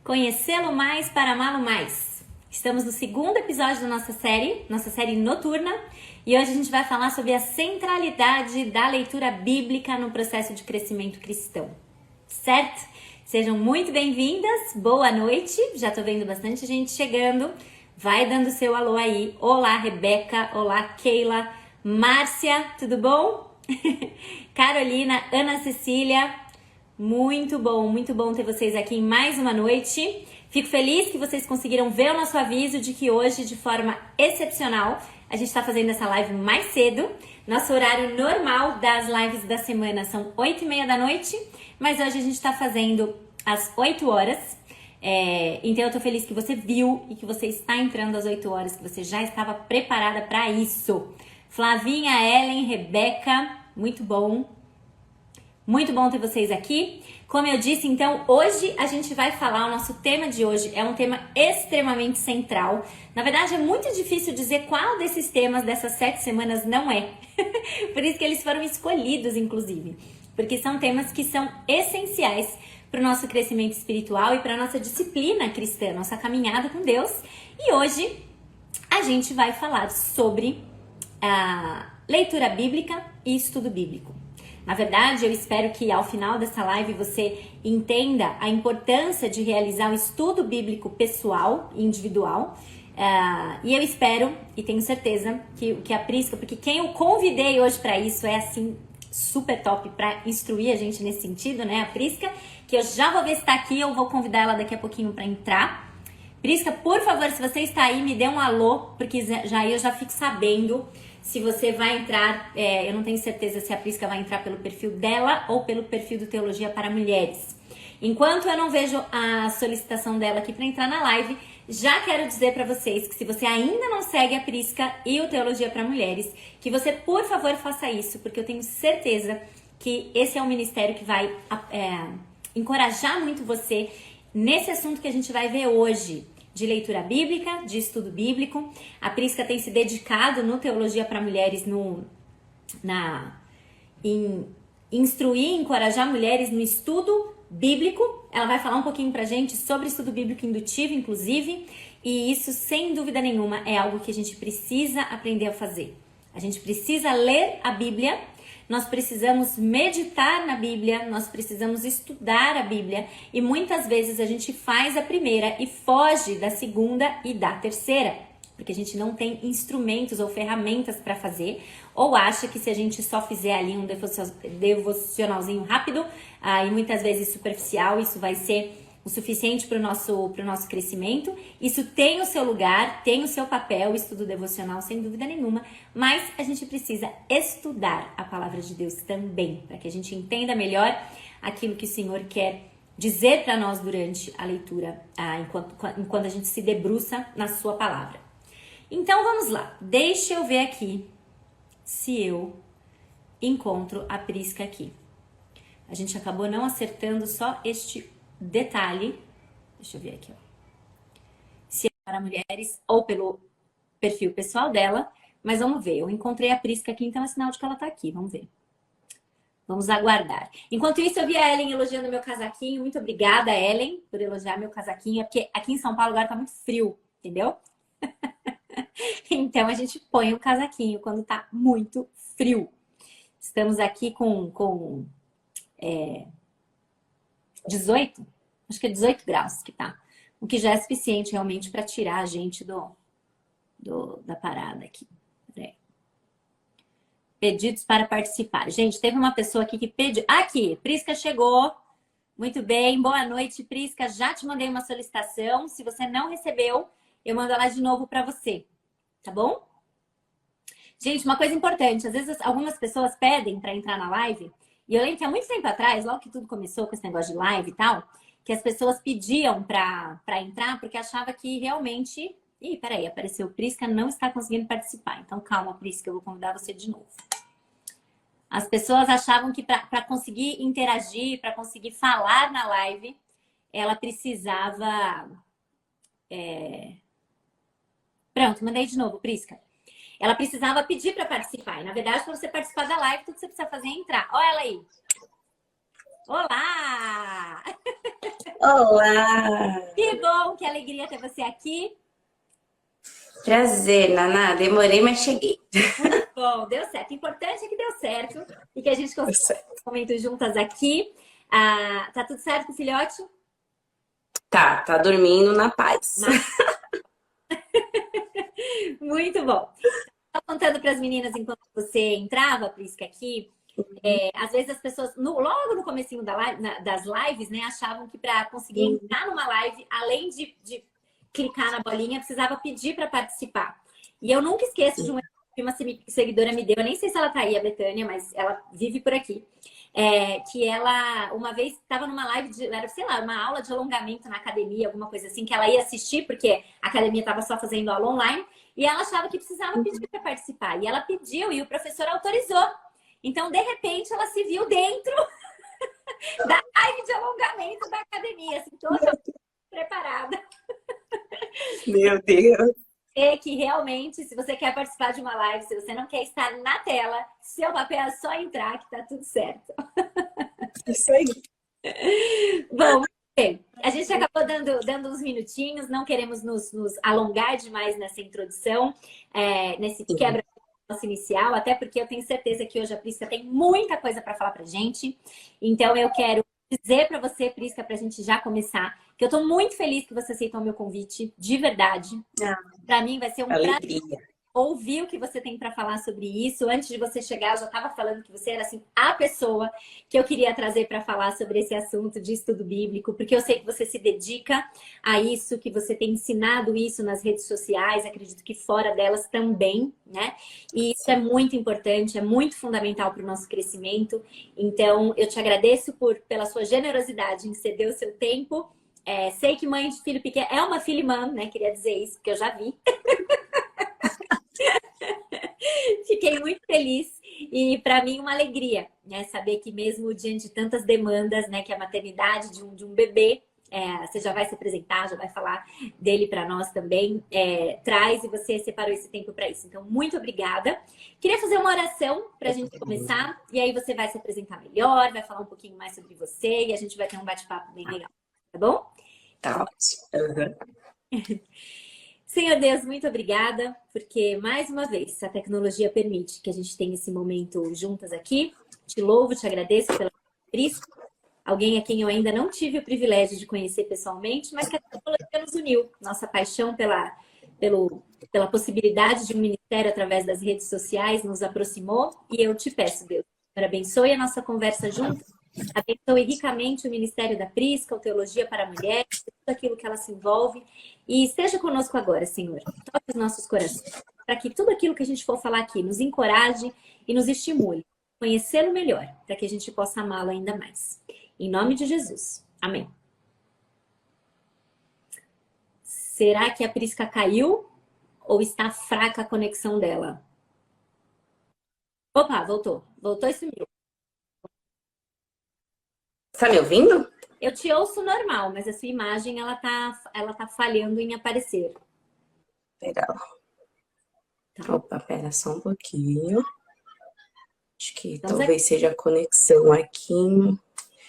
Conhecê-lo mais para amá-lo mais. Estamos no segundo episódio da nossa série noturna, e hoje a gente vai falar sobre a centralidade da leitura bíblica no processo de crescimento cristão. Certo? Sejam muito bem-vindas, boa noite, já tô vendo bastante gente chegando, vai dando seu alô aí. Olá, Rebeca, olá, Keila, Márcia, tudo bom? Carolina, Ana Cecília, muito bom ter vocês aqui em mais uma noite. Fico feliz que vocês conseguiram ver o nosso aviso de que hoje, de forma excepcional, a gente está fazendo essa live mais cedo. Nosso horário normal das lives da semana são 8h30 da noite, mas hoje a gente está fazendo às 8 horas. Então eu tô feliz que você viu e que você está entrando às 8 horas, que você já estava preparada para isso. Flavinha, Ellen, Rebeca, muito bom. Muito bom ter vocês aqui. Como eu disse, então, hoje a gente vai falar, o nosso tema de hoje é um tema extremamente central. Na verdade, é muito difícil dizer qual desses temas dessas 7 semanas não é. Por isso que eles foram escolhidos, inclusive. Porque são temas que são essenciais para o nosso crescimento espiritual e para a nossa disciplina cristã, nossa caminhada com Deus. E hoje a gente vai falar sobre a leitura bíblica e estudo bíblico. Na verdade, eu espero que ao final dessa live você entenda a importância de realizar um estudo bíblico pessoal e individual. E eu espero e tenho certeza que a Prisca, porque quem eu convidei hoje para isso é assim super top para instruir a gente nesse sentido, né? A Prisca, que eu já vou ver se está aqui, eu vou convidar ela daqui a pouquinho para entrar. Prisca, por favor, se você está aí, me dê um alô, porque eu já fico sabendo se você vai entrar. Eu não tenho certeza se a Prisca vai entrar pelo perfil dela ou pelo perfil do Teologia para Mulheres. Enquanto eu não vejo a solicitação dela aqui para entrar na live, já quero dizer para vocês que se você ainda não segue a Prisca e o Teologia para Mulheres, que você, por favor, faça isso, porque eu tenho certeza que esse é um ministério que vai encorajar muito você nesse assunto que a gente vai ver hoje, de leitura bíblica, de estudo bíblico. A Prisca tem se dedicado no Teologia para Mulheres em instruir, encorajar mulheres no estudo bíblico. Ela vai falar um pouquinho pra gente sobre estudo bíblico indutivo, inclusive, e isso, sem dúvida nenhuma, é algo que a gente precisa aprender a fazer. A gente precisa ler a Bíblia, nós precisamos meditar na Bíblia, nós precisamos estudar a Bíblia, e muitas vezes a gente faz a primeira e foge da segunda e da terceira, porque a gente não tem instrumentos ou ferramentas para fazer, ou acha que se a gente só fizer ali um devocionalzinho rápido e muitas vezes superficial, isso vai ser o suficiente para o nosso crescimento. Isso tem o seu lugar, tem o seu papel, o estudo devocional, sem dúvida nenhuma, mas a gente precisa estudar a palavra de Deus também, para que a gente entenda melhor aquilo que o Senhor quer dizer para nós durante a leitura, enquanto a gente se debruça na sua palavra. Então vamos lá, deixa eu ver aqui se eu encontro a Prisca aqui. A gente acabou não acertando só este detalhe. Deixa eu ver aqui, ó. Se é para mulheres ou pelo perfil pessoal dela, mas vamos ver. Eu encontrei a Prisca aqui, então é sinal de que ela tá aqui. Vamos ver. Vamos aguardar. Enquanto isso, eu vi a Ellen elogiando meu casaquinho. Muito obrigada, Ellen, por elogiar meu casaquinho. É porque aqui em São Paulo agora tá muito frio, entendeu? Então a gente põe o casaquinho quando tá muito frio. Estamos aqui com 18, acho que é 18 graus que tá. O que já é suficiente realmente para tirar a gente da parada aqui. Peraí. Pedidos para participar. Gente, teve uma pessoa aqui que pediu. Aqui, Prisca chegou. Muito bem, boa noite, Prisca. Já te mandei uma solicitação. Se você não recebeu, eu mando ela de novo para você. Tá bom? Gente, uma coisa importante. Às vezes algumas pessoas pedem para entrar na live. E eu lembro que há muito tempo atrás, logo que tudo começou com esse negócio de live e tal, que as pessoas pediam para entrar porque achava que realmente... Ih, peraí, apareceu Prisca, não está conseguindo participar. Então calma, Prisca, eu vou convidar você de novo. As pessoas achavam que para conseguir interagir, para conseguir falar na live, ela precisava... Pronto, mandei de novo, Prisca. Ela precisava pedir para participar. E, na verdade, para você participar da live, tudo que você precisa fazer é entrar. Olha ela aí. Olá! Olá! Que bom, que alegria ter você aqui. Prazer, Naná. Demorei, mas cheguei. Muito bom, deu certo. O importante é que deu certo e que a gente Deu conseguiu certo. um momento juntas aqui. Ah, tá tudo certo com o filhote? Tá dormindo na paz. Mas muito bom. Estava contando para as meninas enquanto você entrava, Prisca, aqui. Às vezes as pessoas, logo no comecinho das lives, né, achavam que para conseguir entrar numa live, além de clicar na bolinha, precisava pedir para participar. E eu nunca esqueço de uma seguidora me deu, eu nem sei se ela tá aí, a Betânia, mas ela vive por aqui. Que ela, uma vez, estava numa live, era, sei lá, uma aula de alongamento na academia, alguma coisa assim, que ela ia assistir, porque a academia estava só fazendo aula online, e ela achava que precisava pedir para participar. E ela pediu, e o professor autorizou. Então, de repente, ela se viu dentro da live de alongamento da academia, assim, toda preparada. Meu Deus. É que realmente, se você quer participar de uma live, se você não quer estar na tela, seu papel é só entrar que tá tudo certo. Isso aí. Bom, bem, a gente acabou dando uns minutinhos, não queremos nos alongar demais nessa introdução, nesse quebra nosso inicial, até porque eu tenho certeza que hoje a Prisca tem muita coisa para falar pra gente. Então eu quero dizer para você, Prisca, para a gente já começar, que eu estou muito feliz que você aceitou o meu convite, de verdade. Ah, Para mim vai ser um prazer alegria. ouvir o que você tem para falar sobre isso. Antes de você chegar, eu já estava falando que você era assim a pessoa que eu queria trazer para falar sobre esse assunto de estudo bíblico, porque eu sei que você se dedica a isso, que você tem ensinado isso nas redes sociais, acredito que fora delas também, né? E isso é muito importante, é muito fundamental para o nosso crescimento. Então, eu te agradeço pela sua generosidade em ceder o seu tempo. Sei que mãe de filho pequeno é uma filha irmã, né? Queria dizer isso, porque eu já vi. Fiquei muito feliz e para mim uma alegria, né? Saber que mesmo diante de tantas demandas, né? Que a maternidade de um bebê, você já vai se apresentar, já vai falar dele para nós também, traz e você separou esse tempo para isso. Então, muito obrigada. Queria fazer uma oração para a gente começar e aí você vai se apresentar melhor, vai falar um pouquinho mais sobre você e a gente vai ter um bate-papo bem legal, tá bom? Tá ótimo. Uhum. Senhor Deus, muito obrigada, porque mais uma vez a tecnologia permite que a gente tenha esse momento juntas aqui. Te louvo, te agradeço pela Prisca, alguém a quem eu ainda não tive o privilégio de conhecer pessoalmente, mas que a tecnologia nos uniu. Nossa paixão pela possibilidade de um ministério através das redes sociais nos aproximou e eu te peço, Deus, abençoe a nossa conversa juntas. Abençoe ricamente o Ministério da Prisca, o Teologia para Mulheres, tudo aquilo que ela se envolve. E esteja conosco agora, Senhor. Toque os nossos corações, para que tudo aquilo que a gente for falar aqui nos encoraje e nos estimule a conhecê-lo melhor, para que a gente possa amá-lo ainda mais. Em nome de Jesus. Amém. Será que a Prisca caiu ou está fraca a conexão dela? Opa, voltou. Voltou e sumiu. Tá me ouvindo? Eu te ouço normal, mas a sua imagem ela tá falhando em aparecer. Pera. Opa, pera só um pouquinho. Acho que Estamos aqui. talvez seja a conexão aqui.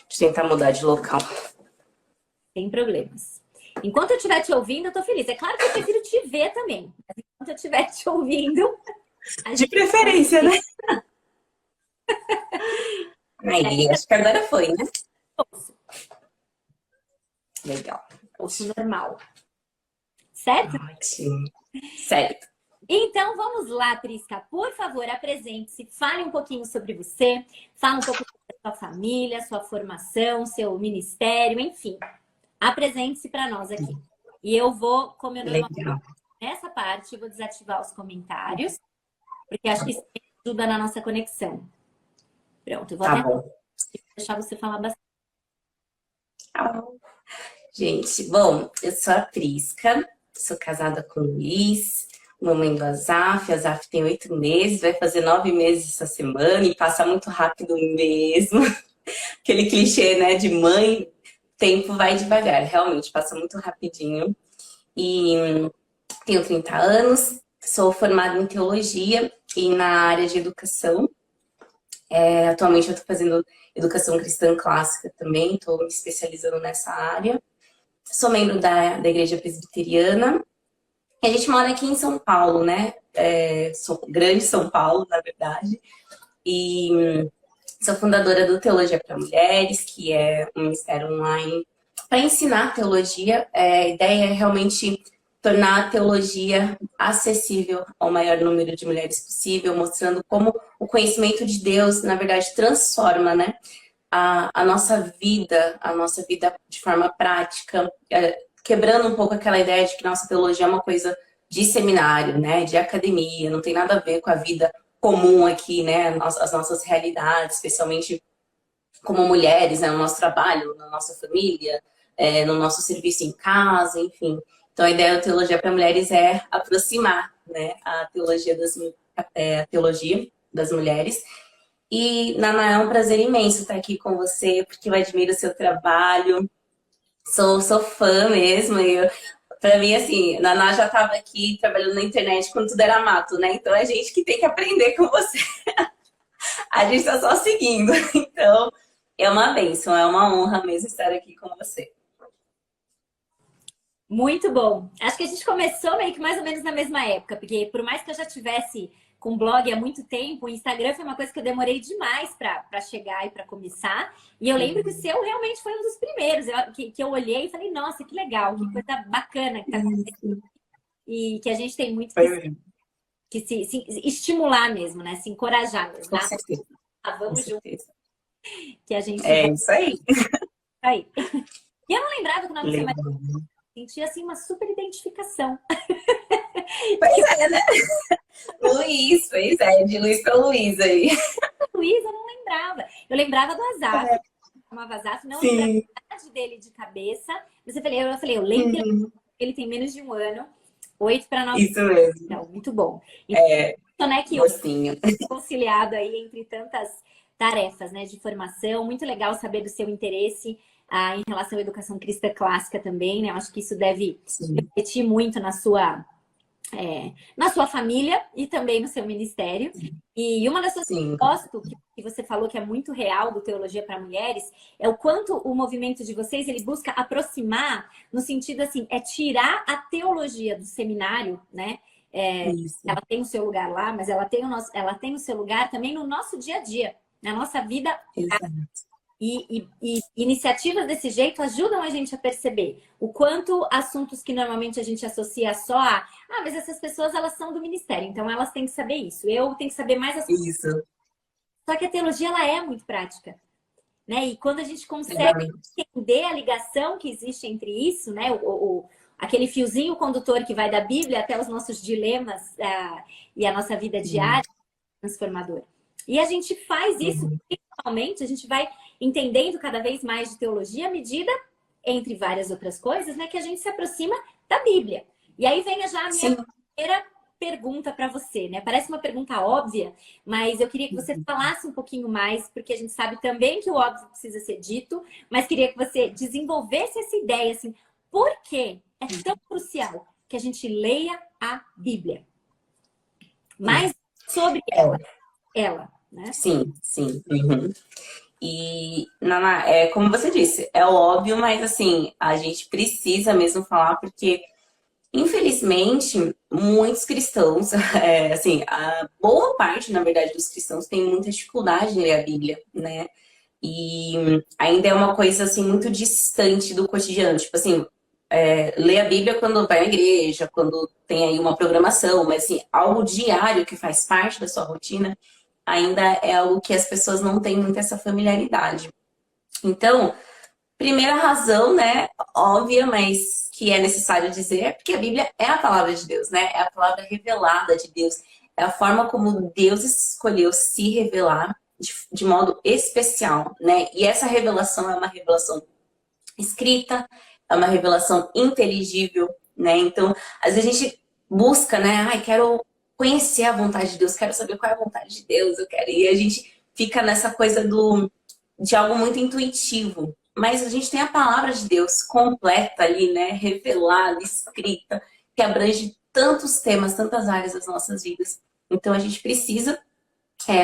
Deixa eu tentar mudar de local. Sem problemas. Enquanto eu estiver te ouvindo, eu tô feliz. É claro que eu prefiro te ver também. Mas enquanto eu estiver te ouvindo... De preferência, né? Aí, acho que agora foi, né? Ouço, Legal. ouço normal. Certo? Ótimo. Certo. Então, vamos lá, Prisca. Por favor, apresente-se. Fale um pouquinho sobre você. Fale um pouco sobre a sua família, sua formação, seu ministério, enfim. Apresente-se para nós aqui. E eu vou, como eu normalmente Legal. nessa parte, eu vou desativar os comentários, porque acho que isso ajuda na nossa conexão. Pronto, eu vou Tá até bom. deixar você falar bastante. Gente, bom, eu sou a Prisca, sou casada com o Luiz, mamãe do Azaf. Azaf tem 8 meses, vai fazer 9 meses essa semana e passa muito rápido mesmo. Aquele clichê, né, de mãe, tempo vai devagar, realmente passa muito rapidinho. E tenho 30 anos, sou formada em teologia e na área de educação. Atualmente eu estou fazendo educação cristã clássica também, estou me especializando nessa área. Sou membro da Igreja Presbiteriana. E a gente mora aqui em São Paulo, né? Sou grande São Paulo, na verdade. E sou fundadora do Teologia para Mulheres, que é um ministério online para ensinar teologia. A ideia é realmente tornar a teologia acessível ao maior número de mulheres possível, mostrando como o conhecimento de Deus, na verdade, transforma, né, a nossa vida de forma prática, quebrando um pouco aquela ideia de que nossa teologia é uma coisa de seminário, né, de academia, não tem nada a ver com a vida comum aqui, né, as nossas realidades, especialmente como mulheres, né, no nosso trabalho, na nossa família, no nosso serviço em casa, enfim. Então, a ideia da teologia para mulheres é aproximar, né, a teologia das mulheres. E, Naná, é um prazer imenso estar aqui com você, porque eu admiro o seu trabalho, sou fã mesmo. Para mim, assim, Naná já estava aqui trabalhando na internet quando tudo era mato, né? Então, é a gente que tem que aprender com você. A gente está só seguindo. Então, é uma bênção, é uma honra mesmo estar aqui com você. Muito bom. Acho que a gente começou meio que mais ou menos na mesma época, porque por mais que eu já tivesse com blog há muito tempo, o Instagram foi uma coisa que eu demorei demais para chegar e para começar. E eu lembro que o seu realmente foi um dos primeiros que eu olhei e falei, nossa, que legal, que coisa bacana que tá acontecendo. E que a gente tem muito que se estimular mesmo, né? Se encorajar mesmo. Com Tá? certeza. Com Vamos junto, certeza. que a gente É vai isso aí. aí. E eu não lembrava que o nome do seu Legal. marido sentia assim uma super identificação. Pois é, né? Luiz, pois é, de Luiz para Luiz aí. Luiz, eu não lembrava. Eu lembrava do Azaf, chamava Azaf, não lembrava Sim. a idade dele de cabeça. Mas eu lembro que ele tem menos de um ano, 8 para 9. Isso mesmo. Não, muito bom. É, Então, né, que hoje mocinho. conciliado aí entre tantas tarefas, né, de formação. Muito legal saber do seu interesse em relação à educação cristã clássica também, né? Eu acho que isso deve Sim. refletir muito na sua família e também no seu ministério. E uma das coisas que Sim. eu gosto, que você falou que é muito real do Teologia para Mulheres, é o quanto o movimento de vocês, ele busca aproximar, no sentido assim, é tirar a teologia do seminário, né? Isso. Ela tem o seu lugar lá, mas ela tem o seu lugar também no nosso dia a dia, na nossa vida. Exato. E iniciativas desse jeito ajudam a gente a perceber o quanto assuntos que normalmente a gente associa só mas essas pessoas elas são do ministério, então elas têm que saber isso. Eu tenho que saber mais assuntos. Isso. Só que a teologia ela é muito prática, né? E quando a gente consegue Exatamente. entender a ligação que existe entre isso, né? Aquele fiozinho condutor que vai da Bíblia até os nossos dilemas e a nossa vida diária transformadora. E a gente faz isso, principalmente, a gente vai entendendo cada vez mais de teologia à medida, entre várias outras coisas, né, que a gente se aproxima da Bíblia. E aí vem já a minha primeira pergunta para você, né? Parece uma pergunta óbvia, mas eu queria que você falasse um pouquinho mais, porque a gente sabe também que o óbvio precisa ser dito, mas queria que você desenvolvesse essa ideia, assim, por que é tão crucial que a gente leia a Bíblia? Mais sobre ela, né? Sim, sim. E, Naná, como você disse, é óbvio, mas assim, a gente precisa mesmo falar, porque, infelizmente, muitos cristãos, assim, a boa parte, na verdade, dos cristãos tem muita dificuldade em ler a Bíblia, né? E ainda é uma coisa, assim, muito distante do cotidiano. Tipo assim, ler a Bíblia quando vai na igreja, quando tem aí uma programação, mas assim, algo diário que faz parte da sua rotina, ainda é algo que as pessoas não têm muito essa familiaridade. Então, primeira razão, né, óbvia, mas que é necessário dizer, é porque a Bíblia é a palavra de Deus, né? É a palavra revelada de Deus. É a forma como Deus escolheu se revelar de modo especial, né? E essa revelação é uma revelação escrita, é uma revelação inteligível, né? Então, às vezes a gente busca, né? Ai, quero conhecer a vontade de Deus, quero saber qual é a vontade de Deus, eu quero. E a gente fica nessa coisa de algo muito intuitivo. Mas a gente tem a palavra de Deus completa ali, né? Revelada, escrita, que abrange tantos temas, tantas áreas das nossas vidas. Então a gente precisa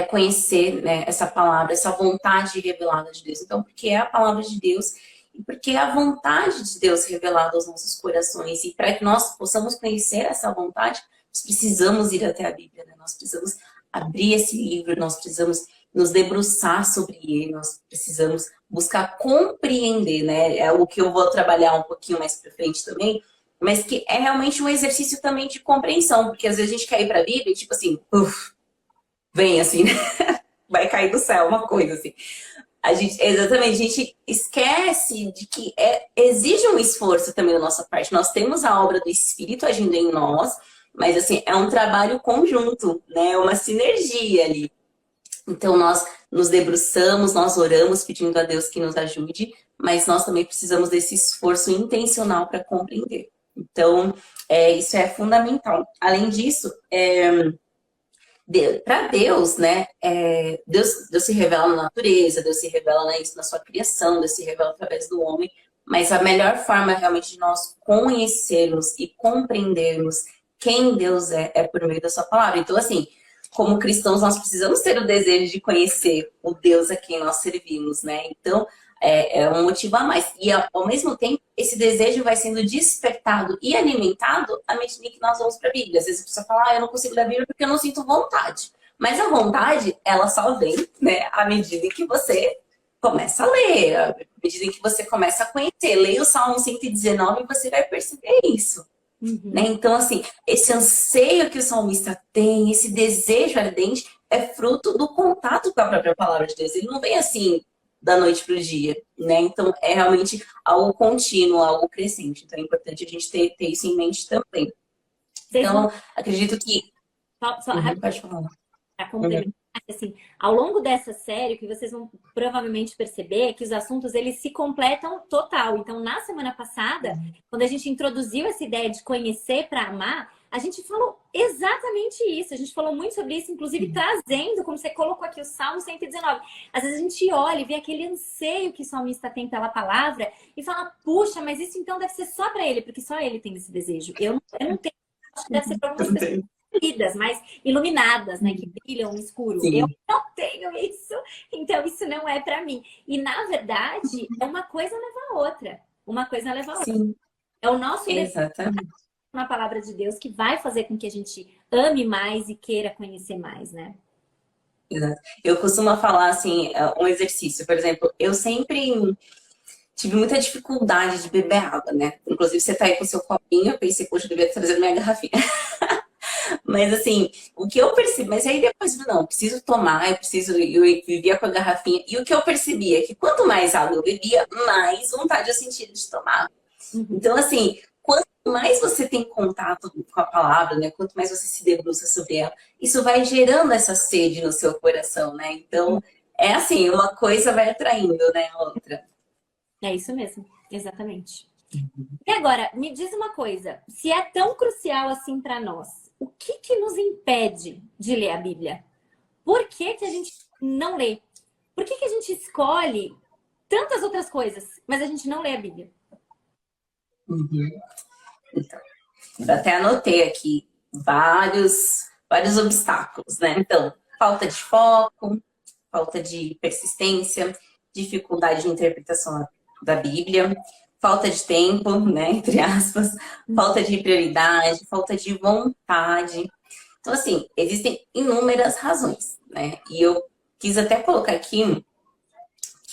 conhecer, né, essa palavra, essa vontade revelada de Deus. Então, porque é a palavra de Deus e porque é a vontade de Deus revelada aos nossos corações. E para que nós possamos conhecer essa vontade, nós precisamos ir até a Bíblia, né? Nós precisamos abrir esse livro, nós precisamos nos debruçar sobre ele, nós precisamos buscar compreender, né? É o que eu vou trabalhar um pouquinho mais para frente também, mas que é realmente um exercício também de compreensão, porque às vezes a gente quer ir para a Bíblia e tipo assim, vem assim, né? Vai cair do céu uma coisa assim. Exatamente, a gente esquece de que exige um esforço também da nossa parte. Nós temos a obra do Espírito agindo em nós, mas assim, é um trabalho conjunto, né? É uma sinergia ali. Então nós nos debruçamos, nós oramos pedindo a Deus que nos ajude, mas nós também precisamos desse esforço intencional para compreender. Então, isso é fundamental. Além disso, para Deus, né? Deus se revela na natureza, Deus se revela na sua criação, Deus se revela através do homem, mas a melhor forma realmente de nós conhecermos e compreendermos quem Deus é por meio da sua palavra. Então, assim, como cristãos, nós precisamos ter o desejo de conhecer o Deus a quem nós servimos, né? Então, é um motivo a mais. E, ao mesmo tempo, esse desejo vai sendo despertado e alimentado à medida que nós vamos para a Bíblia. Às vezes a pessoa fala, eu não consigo ler a Bíblia porque eu não sinto vontade. Mas a vontade, ela só vem, né, à medida que você começa a ler, à medida que você começa a conhecer. Leia o Salmo 119 e você vai perceber isso. Né? Então, assim, esse anseio que o salmista tem, esse desejo ardente, é fruto do contato com a própria palavra de Deus. Ele não vem assim da noite para o dia, né? Então, é realmente algo contínuo, algo crescente. Então, é importante a gente ter isso em mente também. Então, acredito que... Pode falar. Para complementar, assim, ao longo dessa série, o que vocês vão provavelmente perceber é que os assuntos, eles se completam total. Então, na semana passada, quando a gente introduziu essa ideia de conhecer para amar, a gente falou exatamente isso. A gente falou muito sobre isso, inclusive trazendo, como você colocou aqui, o Salmo 119. Às vezes a gente olha e vê aquele anseio que o salmista tem pela palavra e fala, puxa, mas isso então deve ser só para ele, porque só ele tem esse desejo. Eu não tenho, acho que deve ser para algumas pessoas vidas mais iluminadas, né, que brilham no escuro. Sim. Eu não tenho isso, então isso não é para mim. E na verdade, uma coisa leva a outra. Uma coisa leva a outra. Sim. É o nosso desejo Exatamente. na palavra de Deus que vai fazer com que a gente ame mais e queira conhecer mais, né? Exato. Eu costumo falar assim, um exercício, por exemplo, eu sempre tive muita dificuldade de beber água, né? Inclusive, você tá aí com o seu copinho, eu pensei, poxa, eu devia trazer minha garrafinha. Mas assim, o que eu percebi, mas aí depois, não, preciso tomar, eu vivia com a garrafinha. E o que eu percebi é que quanto mais água eu bebia, mais vontade eu sentia de tomar. Então, assim, quanto mais você tem contato com a palavra, né? Quanto mais você se debruça sobre ela, isso vai gerando essa sede no seu coração, né? Então, é assim, uma coisa vai atraindo, né, a outra. É isso mesmo, exatamente. E agora, me diz uma coisa, se é tão crucial assim para nós, o que nos impede de ler a Bíblia? Por que a gente não lê? Por que a gente escolhe tantas outras coisas, mas a gente não lê a Bíblia? Então, eu até anotei aqui vários obstáculos, né? Então, falta de foco, falta de persistência, dificuldade de interpretação da Bíblia, falta de tempo, né, entre aspas, falta de prioridade, falta de vontade. Então, assim, existem inúmeras razões, né? E eu quis até colocar aqui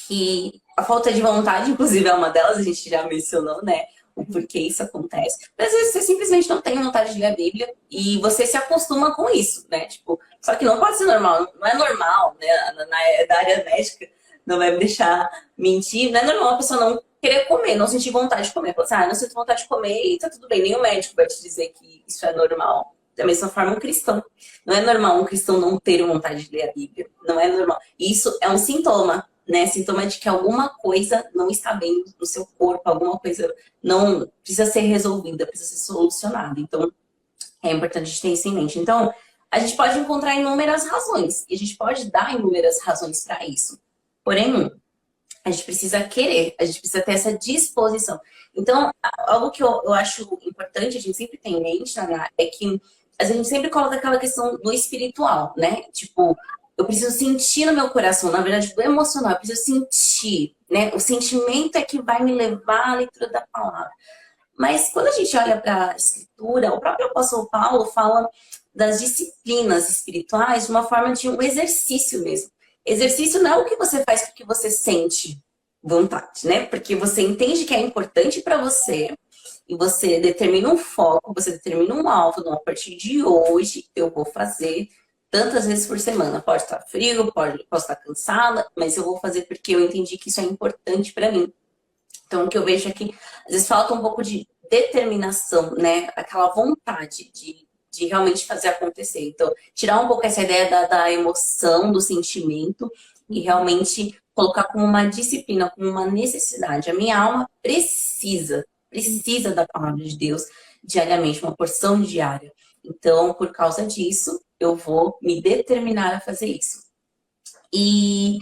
que a falta de vontade, inclusive, é uma delas, a gente já mencionou, né? O porquê isso acontece. Mas, às vezes você simplesmente não tem vontade de ler a Bíblia e você se acostuma com isso, né? Tipo, só que não pode ser normal, não é normal, né? Da área médica, não vai me deixar mentir, não é normal a pessoa não querer comer, não sentir vontade de comer. Falar assim, não sinto vontade de comer e tá tudo bem. Nem o médico vai te dizer que isso é normal. Da mesma forma, um cristão. Não é normal um cristão não ter vontade de ler a Bíblia. Não é normal. Isso é um sintoma, né? Sintoma de que alguma coisa não está bem no seu corpo, alguma coisa não precisa ser resolvida, precisa ser solucionada. Então, é importante a gente ter isso em mente. Então, a gente pode encontrar inúmeras razões. E a gente pode dar inúmeras razões para isso. Porém, a gente precisa querer, a gente precisa ter essa disposição. Então, algo que eu acho importante, a gente sempre tem em mente, Naná, é que a gente sempre coloca aquela questão do espiritual, né? Tipo, eu preciso sentir no meu coração, na verdade, do emocional, eu preciso sentir, né? O sentimento é que vai me levar à leitura da palavra. Mas quando a gente olha para a Escritura, o próprio apóstolo Paulo fala das disciplinas espirituais de uma forma de um exercício mesmo. Exercício não é o que você faz porque você sente vontade, né? Porque você entende que é importante para você e você determina um foco, você determina um alvo. Não, a partir de hoje eu vou fazer tantas vezes por semana. Pode estar frio, posso estar cansada, mas eu vou fazer porque eu entendi que isso é importante para mim. Então, o que eu vejo é que às vezes falta um pouco de determinação, né? Aquela vontade de realmente fazer acontecer. Então, tirar um pouco essa ideia da emoção, do sentimento e realmente colocar como uma disciplina, como uma necessidade. A minha alma precisa da palavra de Deus diariamente, uma porção diária. Então, por causa disso, eu vou me determinar a fazer isso. E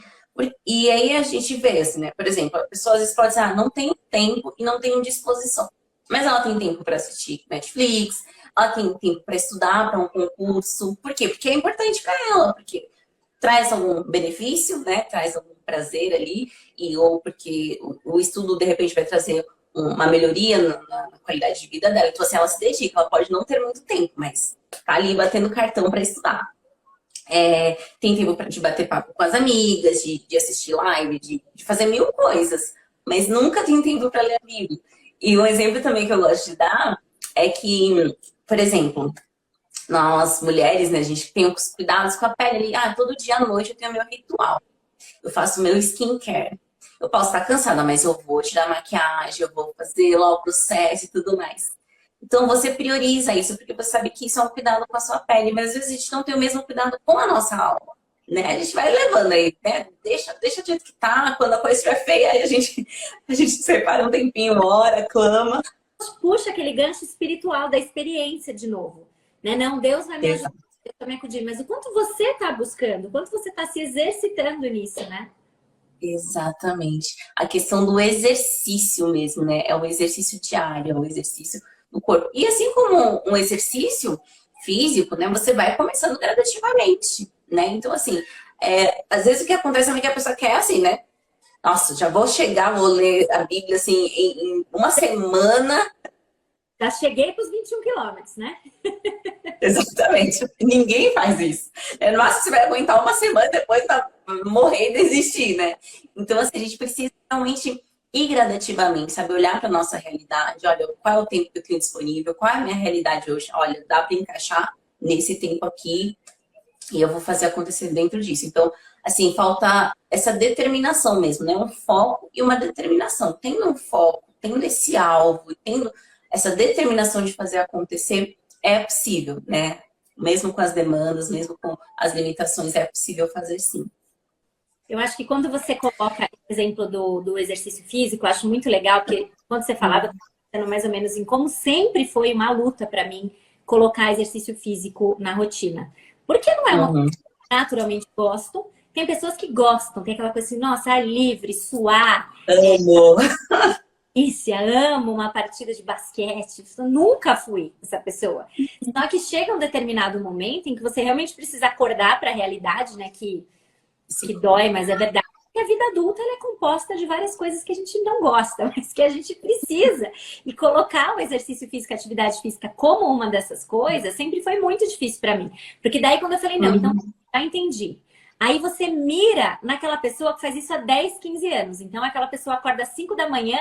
aí a gente vê, assim, né? Por exemplo, a pessoa às vezes pode dizer, não tenho tempo e não tenho disposição. Mas ela tem tempo para assistir Netflix, ela tem tempo para estudar para um concurso. Por quê? Porque é importante para ela, porque traz algum benefício, né? Traz algum prazer ali, ou porque o estudo, de repente, vai trazer uma melhoria na qualidade de vida dela. Então, assim, ela se dedica, ela pode não ter muito tempo, mas tá ali batendo cartão para estudar. Tem tempo de bater papo com as amigas, de assistir live, de fazer mil coisas, mas nunca tem tempo para ler a Bíblia. E um exemplo também que eu gosto de dar é que, por exemplo, nós mulheres, né, a gente tem os cuidados com a pele ali. Todo dia à noite eu tenho meu ritual. Eu faço meu skincare. Eu posso estar cansada, mas eu vou tirar a maquiagem, eu vou fazer lá o processo e tudo mais. Então você prioriza isso, porque você sabe que isso é um cuidado com a sua pele, mas às vezes a gente não tem o mesmo cuidado com a nossa alma, né? A gente vai levando aí, né? Deixa do jeito que tá, quando a coisa estiver feia, aí a gente separa um tempinho, ora, clama. Puxa aquele gancho espiritual da experiência de novo, né? Não, Deus vai me ajudar, Exato. Deus vai me acudir, mas o quanto você está buscando, o quanto você está se exercitando nisso, né? Exatamente. A questão do exercício mesmo, né? É um exercício diário, é um exercício no corpo. E assim como um exercício físico, né? Você vai começando gradativamente, né? Então, assim, às vezes o que acontece também é que a pessoa quer assim, né? Nossa, já vou chegar, vou ler a Bíblia assim em uma semana. Já cheguei para os 21 quilômetros, né? Exatamente. Ninguém faz isso. No máximo você vai aguentar uma semana e depois vai morrer e desistir, né? Então, assim, a gente precisa realmente ir gradativamente, sabe? Olhar para nossa realidade. Olha, qual é o tempo que eu tenho disponível? Qual é a minha realidade hoje? Olha, dá para encaixar nesse tempo aqui e eu vou fazer acontecer dentro disso. Então, assim, falta essa determinação mesmo, né? Um foco e uma determinação. Tendo um foco, tendo esse alvo, tendo essa determinação de fazer acontecer, é possível, né? Mesmo com as demandas, mesmo com as limitações, é possível fazer sim. Eu acho que quando você coloca o exemplo do exercício físico, eu acho muito legal, porque quando você falava, eu estava pensando mais ou menos em como sempre foi uma luta para mim colocar exercício físico na rotina. Porque não é uma coisa Uhum. que eu naturalmente gosto. Tem pessoas que gostam, tem aquela coisa assim, nossa, ar livre, suar, Amo. delícia, amo uma partida de basquete. Eu nunca fui essa pessoa. Só que chega um determinado momento em que você realmente precisa acordar para a realidade, né? Que dói, mas é verdade. Que a vida adulta ela é composta de várias coisas que a gente não gosta, mas que a gente precisa. E colocar o exercício físico, a atividade física como uma dessas coisas, sempre foi muito difícil para mim. Porque daí quando eu falei, não, então Uhum. já entendi. Aí você mira naquela pessoa que faz isso há 10, 15 anos. Então aquela pessoa acorda às 5 da manhã,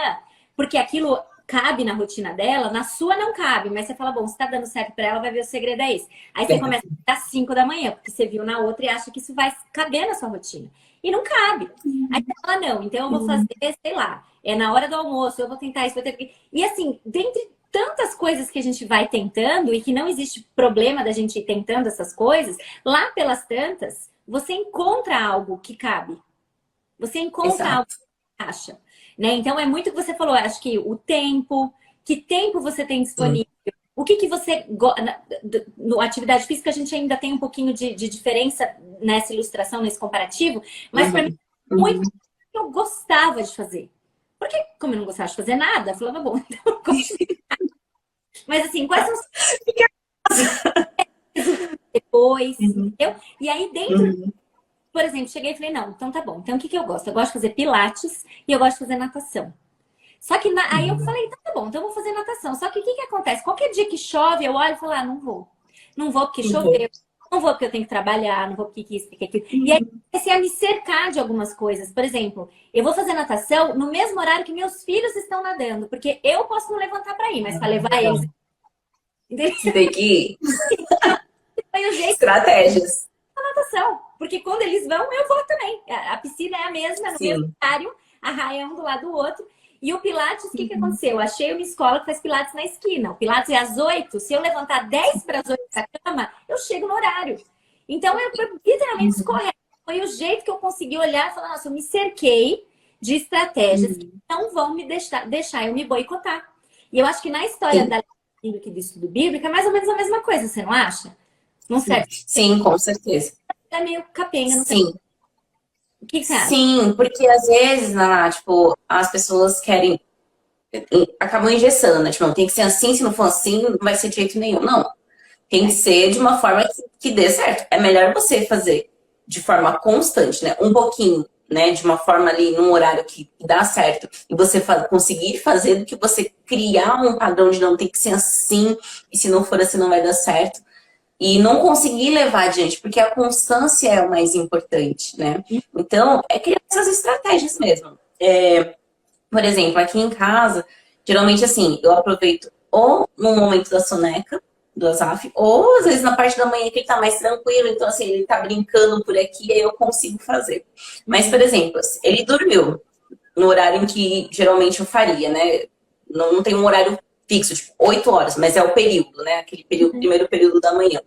porque aquilo cabe na rotina dela, na sua não cabe, mas você fala, bom, se tá dando certo para ela, vai ver o segredo é esse. Aí você começa às 5 da manhã, porque você viu na outra e acha que isso vai caber na sua rotina. E não cabe. Aí você fala, não, então eu vou fazer, sei lá, é na hora do almoço, eu vou tentar isso, vou ter. E assim, dentre tantas coisas que a gente vai tentando e que não existe problema da gente ir tentando essas coisas, lá pelas tantas, você encontra algo que cabe. Você encontra algo Exato. que acha. Né? Então é muito o que você falou, acho que o tempo, que tempo você tem Sim. disponível, o que que você no atividade física a gente ainda tem um pouquinho de diferença nessa ilustração, nesse comparativo, mas para mim Uhum. muito Uhum. que eu gostava de fazer. Porque como eu não gostava de fazer nada, eu falava, bom, então eu continuo. Mas assim, quais são os Fica- resultados depois, Uhum. entendeu? E aí dentro Uhum. por exemplo, cheguei e falei, não, então tá bom. Então o que que eu gosto? Eu gosto de fazer pilates e eu gosto de fazer natação. Só que aí eu falei, tá bom, então eu vou fazer natação. Só que o que que acontece? Qualquer dia que chove, eu olho e falo, ah, não vou. Não vou porque Uhum. choveu, não vou porque eu tenho que trabalhar, não vou porque isso, porque aquilo. E aí eu comecei a me cercar de algumas coisas. Por exemplo, eu vou fazer natação no mesmo horário que meus filhos estão nadando, porque eu posso não levantar para ir, mas para levar eles. Tem que ir. Foi o jeito Estratégias. da natação. Porque quando eles vão, eu vou também. A piscina é a mesma, no mesmo Sim. horário, a raia é um do lado do outro. E o Pilates, o que que aconteceu? Eu achei uma escola que faz Pilates na esquina. O Pilates é às 8. Se eu levantar 10 para as 8 da cama, eu chego no horário. Então, eu literalmente escorrendo. Foi o jeito que eu consegui olhar e falar, nossa, eu me cerquei de estratégias que não vão me deixar eu me boicotar. E eu acho que na história Sim. da bíblica e do estudo bíblico é mais ou menos a mesma coisa, você não acha? Não Sim. serve. Sim, com certeza. É meio capenga, não sei. Sim. O que você acha? Sim, porque às vezes, Naná, tipo, as pessoas querem, acabam engessando, né? Tipo, não, tem que ser assim, se não for assim, não vai ser de jeito nenhum. Não. Tem que ser de uma forma que dê certo. É melhor você fazer de forma constante, né? Um pouquinho, né? De uma forma ali, num horário que dá certo. E você conseguir fazer do que você criar um padrão de não tem que ser assim. E se não for assim, não vai dar certo. E não conseguir levar adiante, porque a constância é o mais importante, né? Então, é criar essas estratégias mesmo. Por exemplo, aqui em casa, geralmente assim, eu aproveito ou no momento da soneca, do Azaf, ou às vezes na parte da manhã que ele tá mais tranquilo, então assim, ele tá brincando por aqui, aí eu consigo fazer. Mas, por exemplo, ele dormiu no horário em que geralmente eu faria, né? Não tem um horário fixo, tipo 8 horas, mas é o período, né? Aquele período, primeiro período da manhã.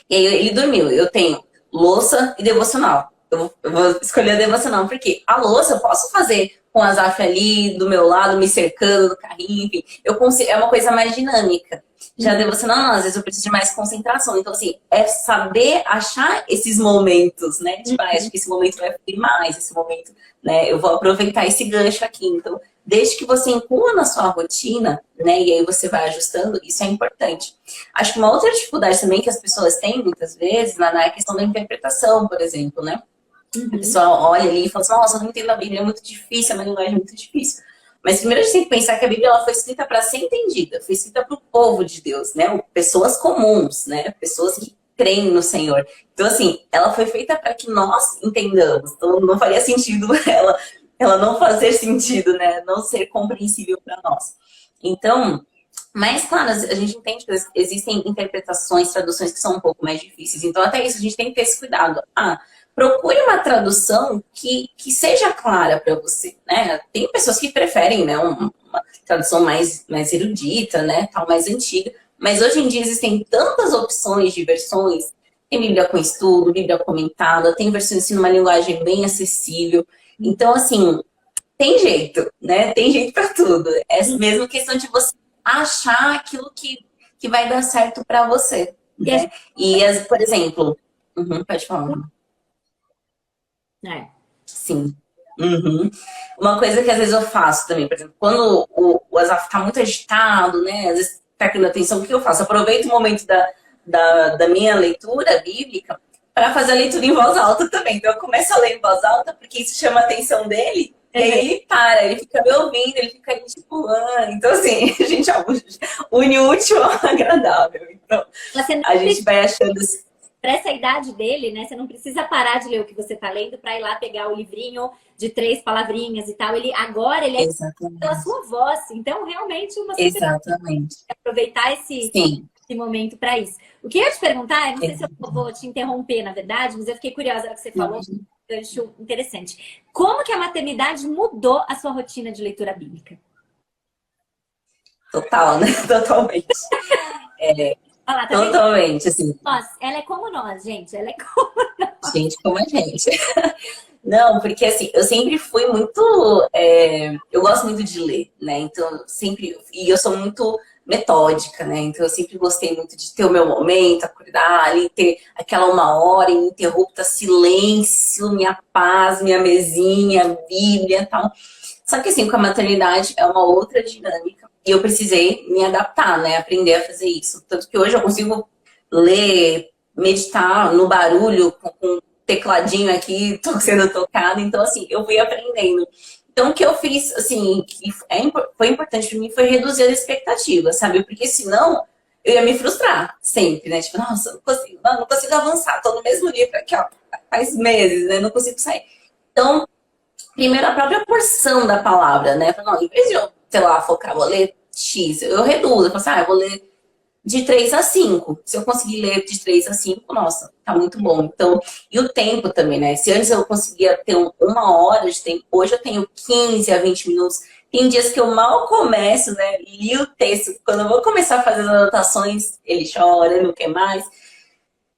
E aí ele dormiu. Eu tenho louça e devocional. Eu vou escolher a devocional, porque a louça eu posso fazer com a Zaf ali do meu lado, me cercando do carrinho, enfim. Eu consigo, é uma coisa mais dinâmica. Já a devocional, não, às vezes eu preciso de mais concentração. Então, assim, é saber achar esses momentos, né? Tipo, acho que esse momento vai fluir mais, esse momento, né? Eu vou aproveitar esse gancho aqui. Então, desde que você inclua na sua rotina, né? E aí você vai ajustando, isso é importante. Acho que uma outra dificuldade também que as pessoas têm muitas vezes, na é a questão da interpretação, por exemplo, né? A pessoa olha ali e fala assim, nossa, eu não entendo a Bíblia, é muito difícil, a minha linguagem é muito difícil. Mas primeiro a gente tem que pensar que a Bíblia ela foi escrita para ser entendida, foi escrita para o povo de Deus, né? Pessoas comuns, né? Pessoas que creem no Senhor. Então, assim, ela foi feita para que nós entendamos. Então, não faria sentido ela não fazer sentido, né? Não ser compreensível para nós. Então, mas, claro, a gente entende que existem interpretações, traduções que são um pouco mais difíceis. Então, até isso, a gente tem que ter esse cuidado. Procure uma tradução que seja clara para você, né? Tem pessoas que preferem, né, uma tradução mais erudita, né, tal, mais antiga. Mas hoje em dia existem tantas opções de versões. Tem Bíblia com estudo, Bíblia comentada, tem versões assim, numa linguagem bem acessível. Então, assim, tem jeito, né? Tem jeito para tudo. É mesmo questão de você achar aquilo que vai dar certo para você, E a né? Por exemplo, pode falar. é. Sim. Uhum. Uma coisa que às vezes eu faço também, por exemplo, quando o Azaf tá muito agitado, né? Às vezes tá querendo atenção, o que eu faço? Aproveito o momento da minha leitura bíblica para fazer a leitura em voz alta também. Então eu começo a ler em voz alta, porque isso chama a atenção dele. E aí ele para, ele fica me ouvindo, ele fica ali tipo, então assim, a gente une o útil ao agradável. Então, Você não a gente vai achando para essa idade dele, né? Você não precisa parar de ler o que você está lendo para ir lá pegar o livrinho de 3 palavrinhas e tal. Ele é pela Exatamente. sua voz. Então, realmente, uma super Exatamente. aproveitar esse momento para isso. O que eu ia te perguntar, eu não sei se eu vou te interromper, na verdade, mas eu fiquei curiosa que você falou, eu acho interessante. Como que a maternidade mudou a sua rotina de leitura bíblica? Total, né? Totalmente. Olha lá, tá vendo? Totalmente, assim, Ela é como nós, gente. Ela é como... gente como a gente. Não, porque assim, eu sempre fui muito. Eu gosto muito de ler, né? Então, sempre. E eu sou muito metódica, né? Então, eu sempre gostei muito de ter o meu momento, acordar ali, ter aquela 1 hora ininterrupta, silêncio, minha paz, minha mesinha, Bíblia e tal. Só que assim, com a maternidade é uma outra dinâmica. E eu precisei me adaptar, né? Aprender a fazer isso. Tanto que hoje eu consigo ler, meditar no barulho, tecladinho aqui, tô sendo tocado. Então, assim, eu fui aprendendo. Então, o que eu fiz, assim, foi importante para mim, foi reduzir as expectativas, sabe? Porque senão eu ia me frustrar sempre, né? Tipo, nossa, não consigo avançar, tô no mesmo nível aqui, ó, faz meses, né? Não consigo sair. Então, primeiro, a própria porção da palavra, né? Eu falo, não, em vez de eu, sei lá, focar, vou ler X, eu reduzo. Eu falo assim, eu vou ler de 3 a 5. Se eu conseguir ler de 3 a 5, nossa, tá muito bom. Então, e o tempo também, né? Se antes eu conseguia ter uma hora de tempo, hoje eu tenho 15 a 20 minutos. Tem dias que eu mal começo, né? Li o texto. Quando eu vou começar a fazer as anotações, ele chora, ele não quer mais.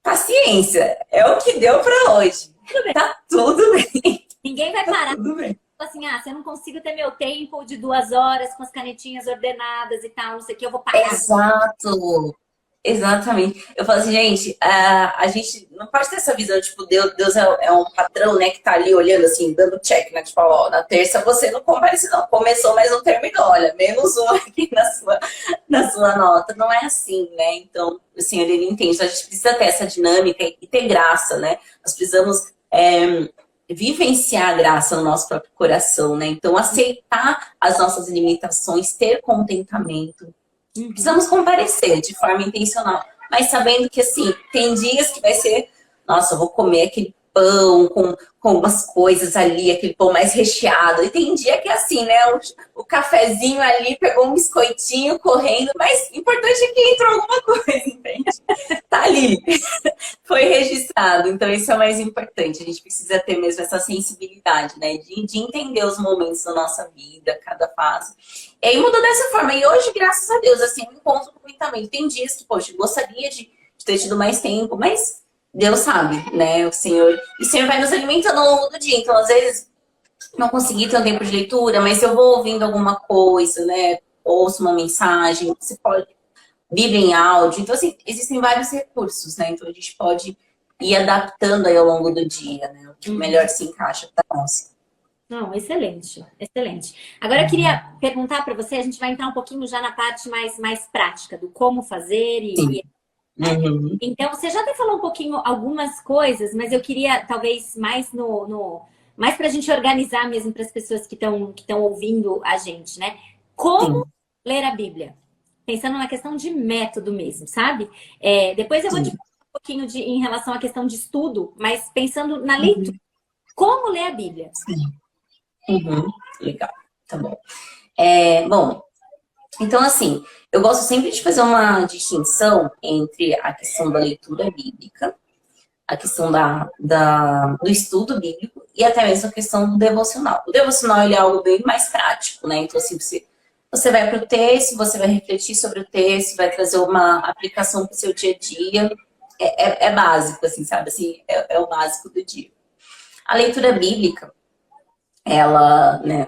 Paciência, é o que deu pra hoje. Tudo bem. Tá tudo bem. Ninguém vai Tá parar. tudo bem. Assim, se eu não consigo ter meu tempo de 2 horas com as canetinhas ordenadas e tal, não sei o que, eu vou parar. Exato. Exatamente. Eu falo assim, gente, a gente não pode ter essa visão, tipo, Deus é um patrão, né, que tá ali olhando assim, dando check, né? Tipo, ó, na terça você não comparece, não. Começou, mas não terminou. Olha, menos um aqui na sua nota. Não é assim, né? Então, o Senhor, ele entende. Então, a gente precisa ter essa dinâmica e ter graça, né? Nós precisamos vivenciar a graça no nosso próprio coração, né? Então, aceitar as nossas limitações, ter contentamento. Precisamos comparecer de forma intencional, mas sabendo que, assim, tem dias que vai ser, nossa, eu vou comer aquele pão com umas coisas ali, aquele pão mais recheado. E tem dia que é assim, né? O cafezinho ali pegou um biscoitinho correndo, mas o importante é que entrou alguma coisa, entende? Tá ali. Foi registrado. Então, isso é o mais importante. A gente precisa ter mesmo essa sensibilidade, né? De entender os momentos da nossa vida, cada fase. E aí mudou dessa forma. E hoje, graças a Deus, assim, eu encontro completamente. Tem dias que, poxa, eu gostaria de ter tido mais tempo, mas Deus sabe, né? E o Senhor vai nos alimentando ao longo do dia. Então, às vezes, não consegui ter um tempo de leitura, mas eu vou ouvindo alguma coisa, né? Ouço uma mensagem, você pode. Bíblia em áudio. Então, assim, existem vários recursos, né? Então, a gente pode ir adaptando aí ao longo do dia, né? O que melhor se encaixa para nós. Não, excelente, excelente. Agora eu queria perguntar para você, a gente vai entrar um pouquinho já na parte mais prática do como fazer Sim. Uhum. Então, você já até falou um pouquinho algumas coisas, mas eu queria talvez mais mais para a gente organizar mesmo para as pessoas que estão ouvindo a gente, né? Como Sim, ler a Bíblia? Pensando na questão de método mesmo, sabe? Depois eu vou te sim. falar um pouquinho em relação à questão de estudo, mas pensando na leitura. Uhum. Como ler a Bíblia? Sim. Uhum. Legal. Tá bom. Bom, então, assim, eu gosto sempre de fazer uma distinção entre a questão da leitura bíblica, a questão do estudo bíblico e até mesmo a questão do devocional. O devocional, ele é algo bem mais prático, né? Então, assim, você vai para o texto, você vai refletir sobre o texto, vai trazer uma aplicação para o seu dia a dia. É básico, assim, sabe? Assim, é o básico do dia. A leitura bíblica, ela, né,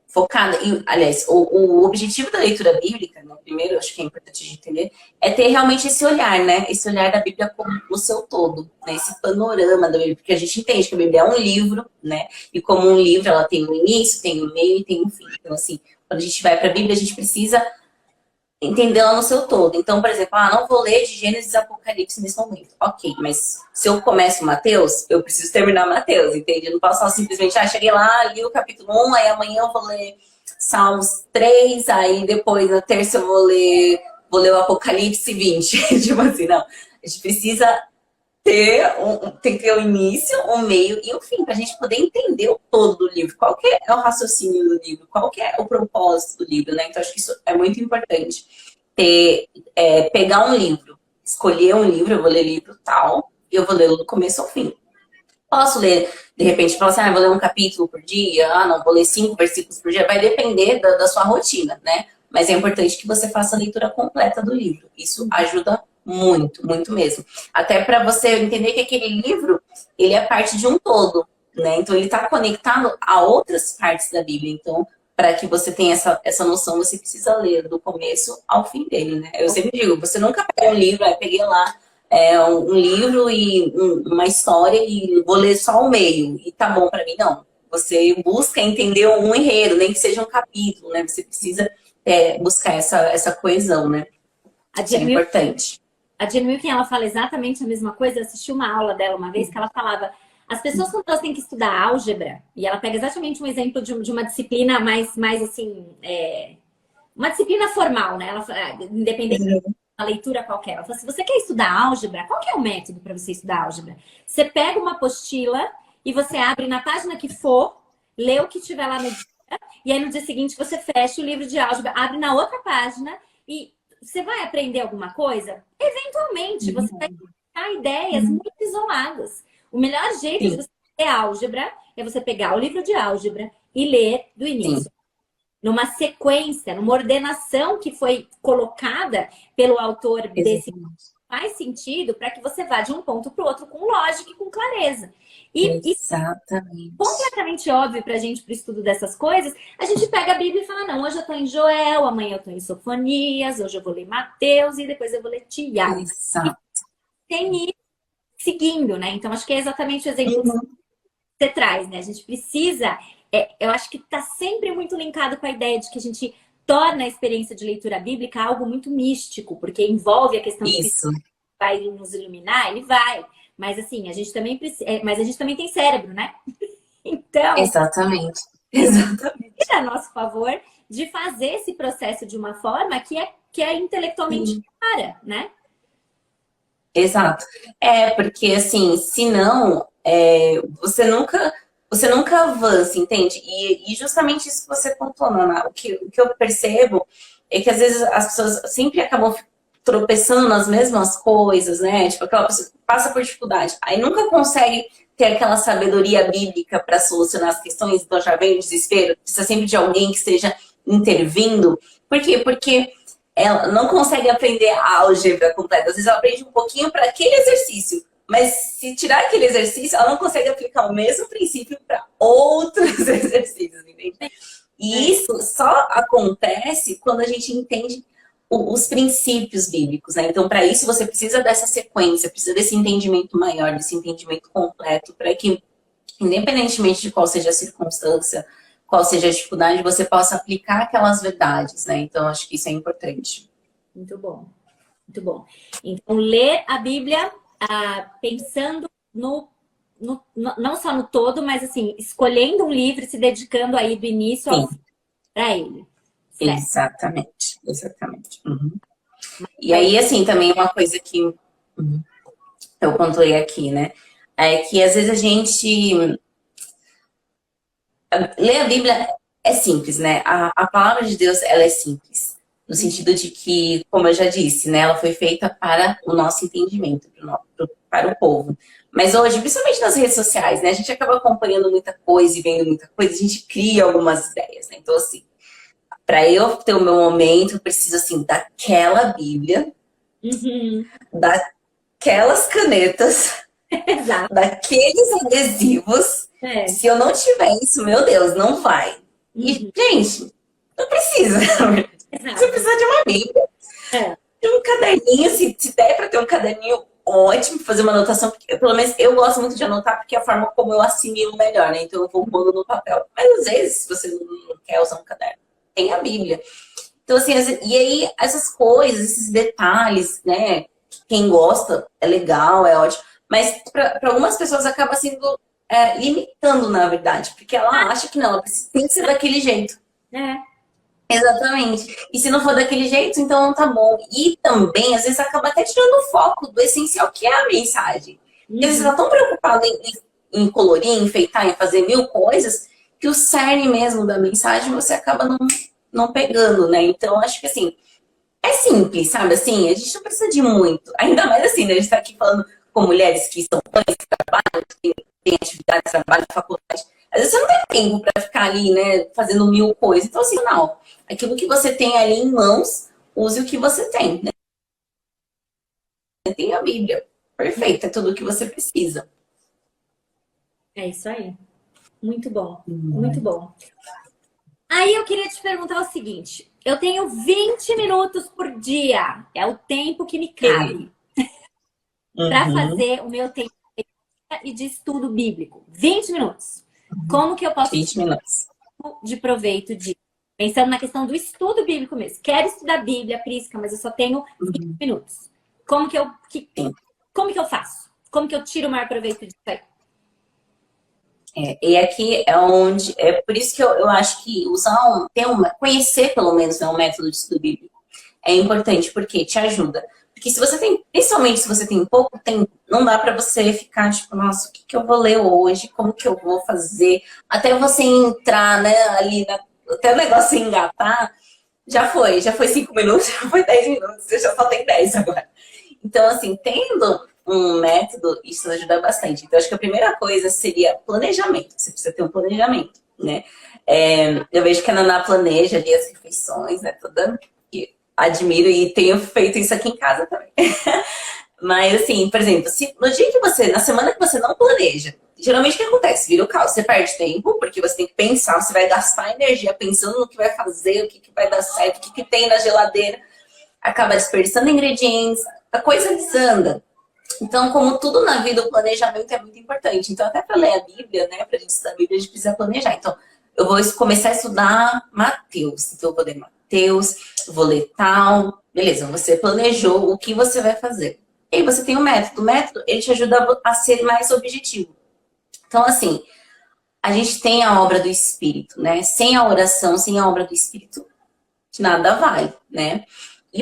focada, aliás, o objetivo da leitura bíblica, né, primeiro, acho que é importante a gente entender, é ter realmente esse olhar, né? Esse olhar da Bíblia como no seu todo, né? Esse panorama da Bíblia, porque a gente entende que a Bíblia é um livro, né? E como um livro, ela tem um início, tem um meio e tem um fim. Então, assim, quando a gente vai para a Bíblia, a gente precisa entendê-la no seu todo. Então, por exemplo, não vou ler de Gênesis e Apocalipse nesse momento. Ok, mas se eu começo Mateus, eu preciso terminar Mateus, entende? Eu não posso só simplesmente, cheguei lá, li o capítulo 1, aí amanhã eu vou ler Salmos 3, aí depois na terça eu vou ler o Apocalipse 20. Tipo assim, não. A gente precisa tem que ter o início, o meio e o fim, para a gente poder entender o todo do livro. Qual que é o raciocínio do livro? Qual que é o propósito do livro, né? Então, acho que isso é muito importante. Pegar um livro, escolher um livro, eu vou ler livro tal, e eu vou ler do começo ao fim. Posso ler, de repente, falar assim, vou ler um capítulo por dia, não, vou ler 5 versículos por dia. Vai depender da sua rotina, né? Mas é importante que você faça a leitura completa do livro. Isso ajuda muito, muito mesmo. Até para você entender que aquele livro, ele é parte de um todo, né? Então, ele está conectado a outras partes da Bíblia. Então, para que você tenha essa noção, você precisa ler do começo ao fim dele, né? Eu sempre digo, você nunca pega um livro, peguei lá um livro e uma história e vou ler só o meio e tá bom para mim, não. Você busca entender um enredo, nem que seja um capítulo, né? Você precisa buscar essa coesão, né? Isso é importante. A Jane Wilkin, ela fala exatamente a mesma coisa. Eu assisti uma aula dela uma vez que ela falava: As pessoas, quando elas têm que estudar álgebra, e ela pega exatamente um exemplo de uma disciplina mais assim, uma disciplina formal, né? Ela, independente da leitura qualquer. Ela fala, se você quer estudar álgebra, qual que é o método para você estudar álgebra? Você pega uma apostila e você abre na página que for, lê o que tiver lá no dia, e aí no dia seguinte você fecha o livro de álgebra, abre na outra página e você vai aprender alguma coisa? Eventualmente, você vai ter ideias muito isoladas. O melhor jeito de Sim, você ter álgebra é você pegar o livro de álgebra e ler do sim, início. Numa sequência, numa ordenação que foi colocada pelo autor desse exatamente. faz sentido para que você vá de um ponto para o outro com lógica e com clareza. E Exatamente. completamente óbvio para a gente, para o estudo dessas coisas, a gente pega a Bíblia e fala, não, hoje eu estou em Joel, amanhã eu estou em Sofonias, hoje eu vou ler Mateus e depois eu vou ler Tiago. E Exato. tem ir seguindo, né? Então, acho que é exatamente o exemplo que Uhum. você traz, né? A gente precisa, eu acho que está sempre muito linkado com a ideia de que a gente torna a experiência de leitura bíblica algo muito místico, porque envolve a questão do Isso, vai nos iluminar, ele vai. Mas assim, a gente também precisa, mas a gente também tem cérebro, né? Então, exatamente. é Exatamente. a nosso favor de fazer esse processo de uma forma que é intelectualmente Sim, clara, né? exato. É, porque assim, senão, você nunca avança, entende? E justamente isso que você pontuou, Nana, o que eu percebo é que às vezes as pessoas sempre acabam tropeçando nas mesmas coisas, né? Tipo, aquela pessoa que passa por dificuldade, aí nunca consegue ter aquela sabedoria bíblica para solucionar as questões, então já vem o desespero, precisa sempre de alguém que esteja intervindo. Por quê? Porque ela não consegue aprender a álgebra completa. Às vezes ela aprende um pouquinho para aquele exercício, mas se tirar aquele exercício, ela não consegue aplicar o mesmo princípio para outros exercícios, entende? E É, isso só acontece quando a gente entende os princípios bíblicos, né? Então, para isso, você precisa dessa sequência, precisa desse entendimento maior, desse entendimento completo, para que, independentemente de qual seja a circunstância, qual seja a dificuldade, você possa aplicar aquelas verdades, né? Então, acho que isso é importante. muito bom, muito bom. Então, ler a Bíblia pensando não só no todo, mas assim, escolhendo um livro e se dedicando aí do início ao Sim, fim para ele. Certo. exatamente, exatamente. Uhum. E Então, aí, assim, também uma coisa que eu pontuei aqui, né? É que às vezes a gente ler a Bíblia é simples, né? A palavra de Deus, ela é simples. No sentido de que, como eu já disse, né? Ela foi feita para o nosso entendimento, para o povo. Mas hoje, principalmente nas redes sociais, né? A gente acaba acompanhando muita coisa e vendo muita coisa, a gente cria algumas ideias, né? Então, assim, para eu ter o meu momento, eu preciso, assim, daquela Bíblia, uhum, daquelas canetas, exato. daqueles adesivos. É, Se eu não tiver isso, meu Deus, não vai. E, uhum, gente, não precisa. Você exato. precisa de uma Bíblia, É, de um caderninho, se der para ter um caderninho, ótimo, fazer uma anotação, porque, pelo menos eu gosto muito de anotar, porque é a forma como eu assimilo melhor, né? Então eu vou pondo no papel. Mas às vezes, se você não quer usar um caderno, tem a Bíblia. Então, assim, e aí essas coisas, esses detalhes, né? Quem gosta é legal, é ótimo. Mas para algumas pessoas acaba sendo limitando, na verdade, porque ela acha que não, ela tem que ser daquele jeito. é. Exatamente. E se não for daquele jeito, então não tá bom. E também, às vezes, acaba até tirando o foco do essencial, que é a mensagem. Porque você Uhum. está tão preocupado em colorir, em enfeitar, em fazer mil coisas, que o cerne mesmo da mensagem você acaba não pegando, né? Então, acho que assim, é simples, sabe? Assim, a gente não precisa de muito. Ainda mais assim, né? A gente tá aqui falando com mulheres que são mães, que trabalham, que têm atividade, trabalho, faculdade. Às vezes você não tem tempo para ficar ali, né, fazendo mil coisas. Então, assim, não. Aquilo que você tem ali em mãos, use o que você tem, né? Tem a Bíblia. Perfeito, é tudo o que você precisa. É isso aí. Muito bom. Muito bom. Aí eu queria te perguntar o seguinte: eu tenho 20 minutos por dia, é o tempo que me cabe para Uhum. fazer o meu tempo e de estudo bíblico. 20 minutos. Como que eu posso 20 tirar minutos. de proveito disso? Pensando na questão do estudo bíblico mesmo. Quero estudar Bíblia, Prisca, mas eu só tenho 20 Uhum. minutos. Como que eu, Sim. como que eu faço? Como que eu tiro o maior proveito disso aí? E aqui é onde, é por isso que eu acho que conhecer pelo menos, né, um método de estudo bíblico é importante, porque te ajuda. Porque se você tem, principalmente se você tem pouco tempo, não dá pra você ficar tipo, nossa, o que que eu vou ler hoje? Como que eu vou fazer? Até você entrar, né, até o negócio engatar, já foi 5 minutos, já foi 10 minutos, você já só tem 10 agora. Então, assim, tendo um método, isso ajuda bastante. Então, acho que a primeira coisa seria planejamento. Você precisa ter um planejamento, né? Eu vejo que a Naná planeja ali as refeições, né? Toda. E admiro e tenho feito isso aqui em casa também. Mas, assim, por exemplo, se no dia que na semana que você não planeja, geralmente o que acontece? Vira o caos. Você perde tempo, porque você tem que pensar, você vai gastar energia pensando no que vai fazer, o que, que vai dar certo, o que, que tem na geladeira. Acaba desperdiçando ingredientes, a coisa desanda. Então, como tudo na vida, o planejamento é muito importante. Então, até para ler a Bíblia, né, para a gente estudar a Bíblia, a gente precisa planejar. Então, eu vou começar a estudar Mateus. Então, eu vou ler Mateus, vou ler tal. Beleza, você planejou o que você vai fazer. E aí você tem o método. O método, ele te ajuda a ser mais objetivo. Então, assim, a gente tem a obra do Espírito, né? Sem a oração, sem a obra do Espírito, nada vai, né?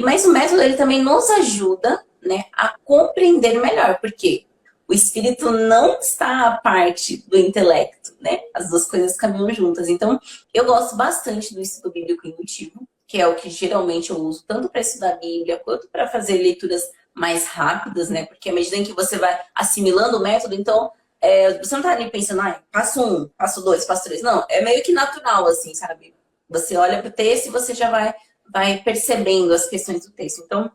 Mas o método, ele também nos ajuda, né, a compreender melhor, porque o espírito não está à parte do intelecto, né? As duas coisas caminham juntas. Então, eu gosto bastante do estudo bíblico indutivo, que é o que geralmente eu uso tanto para estudar a Bíblia quanto para fazer leituras mais rápidas, né? Porque à medida em que você vai assimilando o método, então você não está ali pensando, passo 1, passo 2, passo 3. Não, é meio que natural, assim, sabe? Você olha para o texto e você já vai percebendo as questões do texto. Então,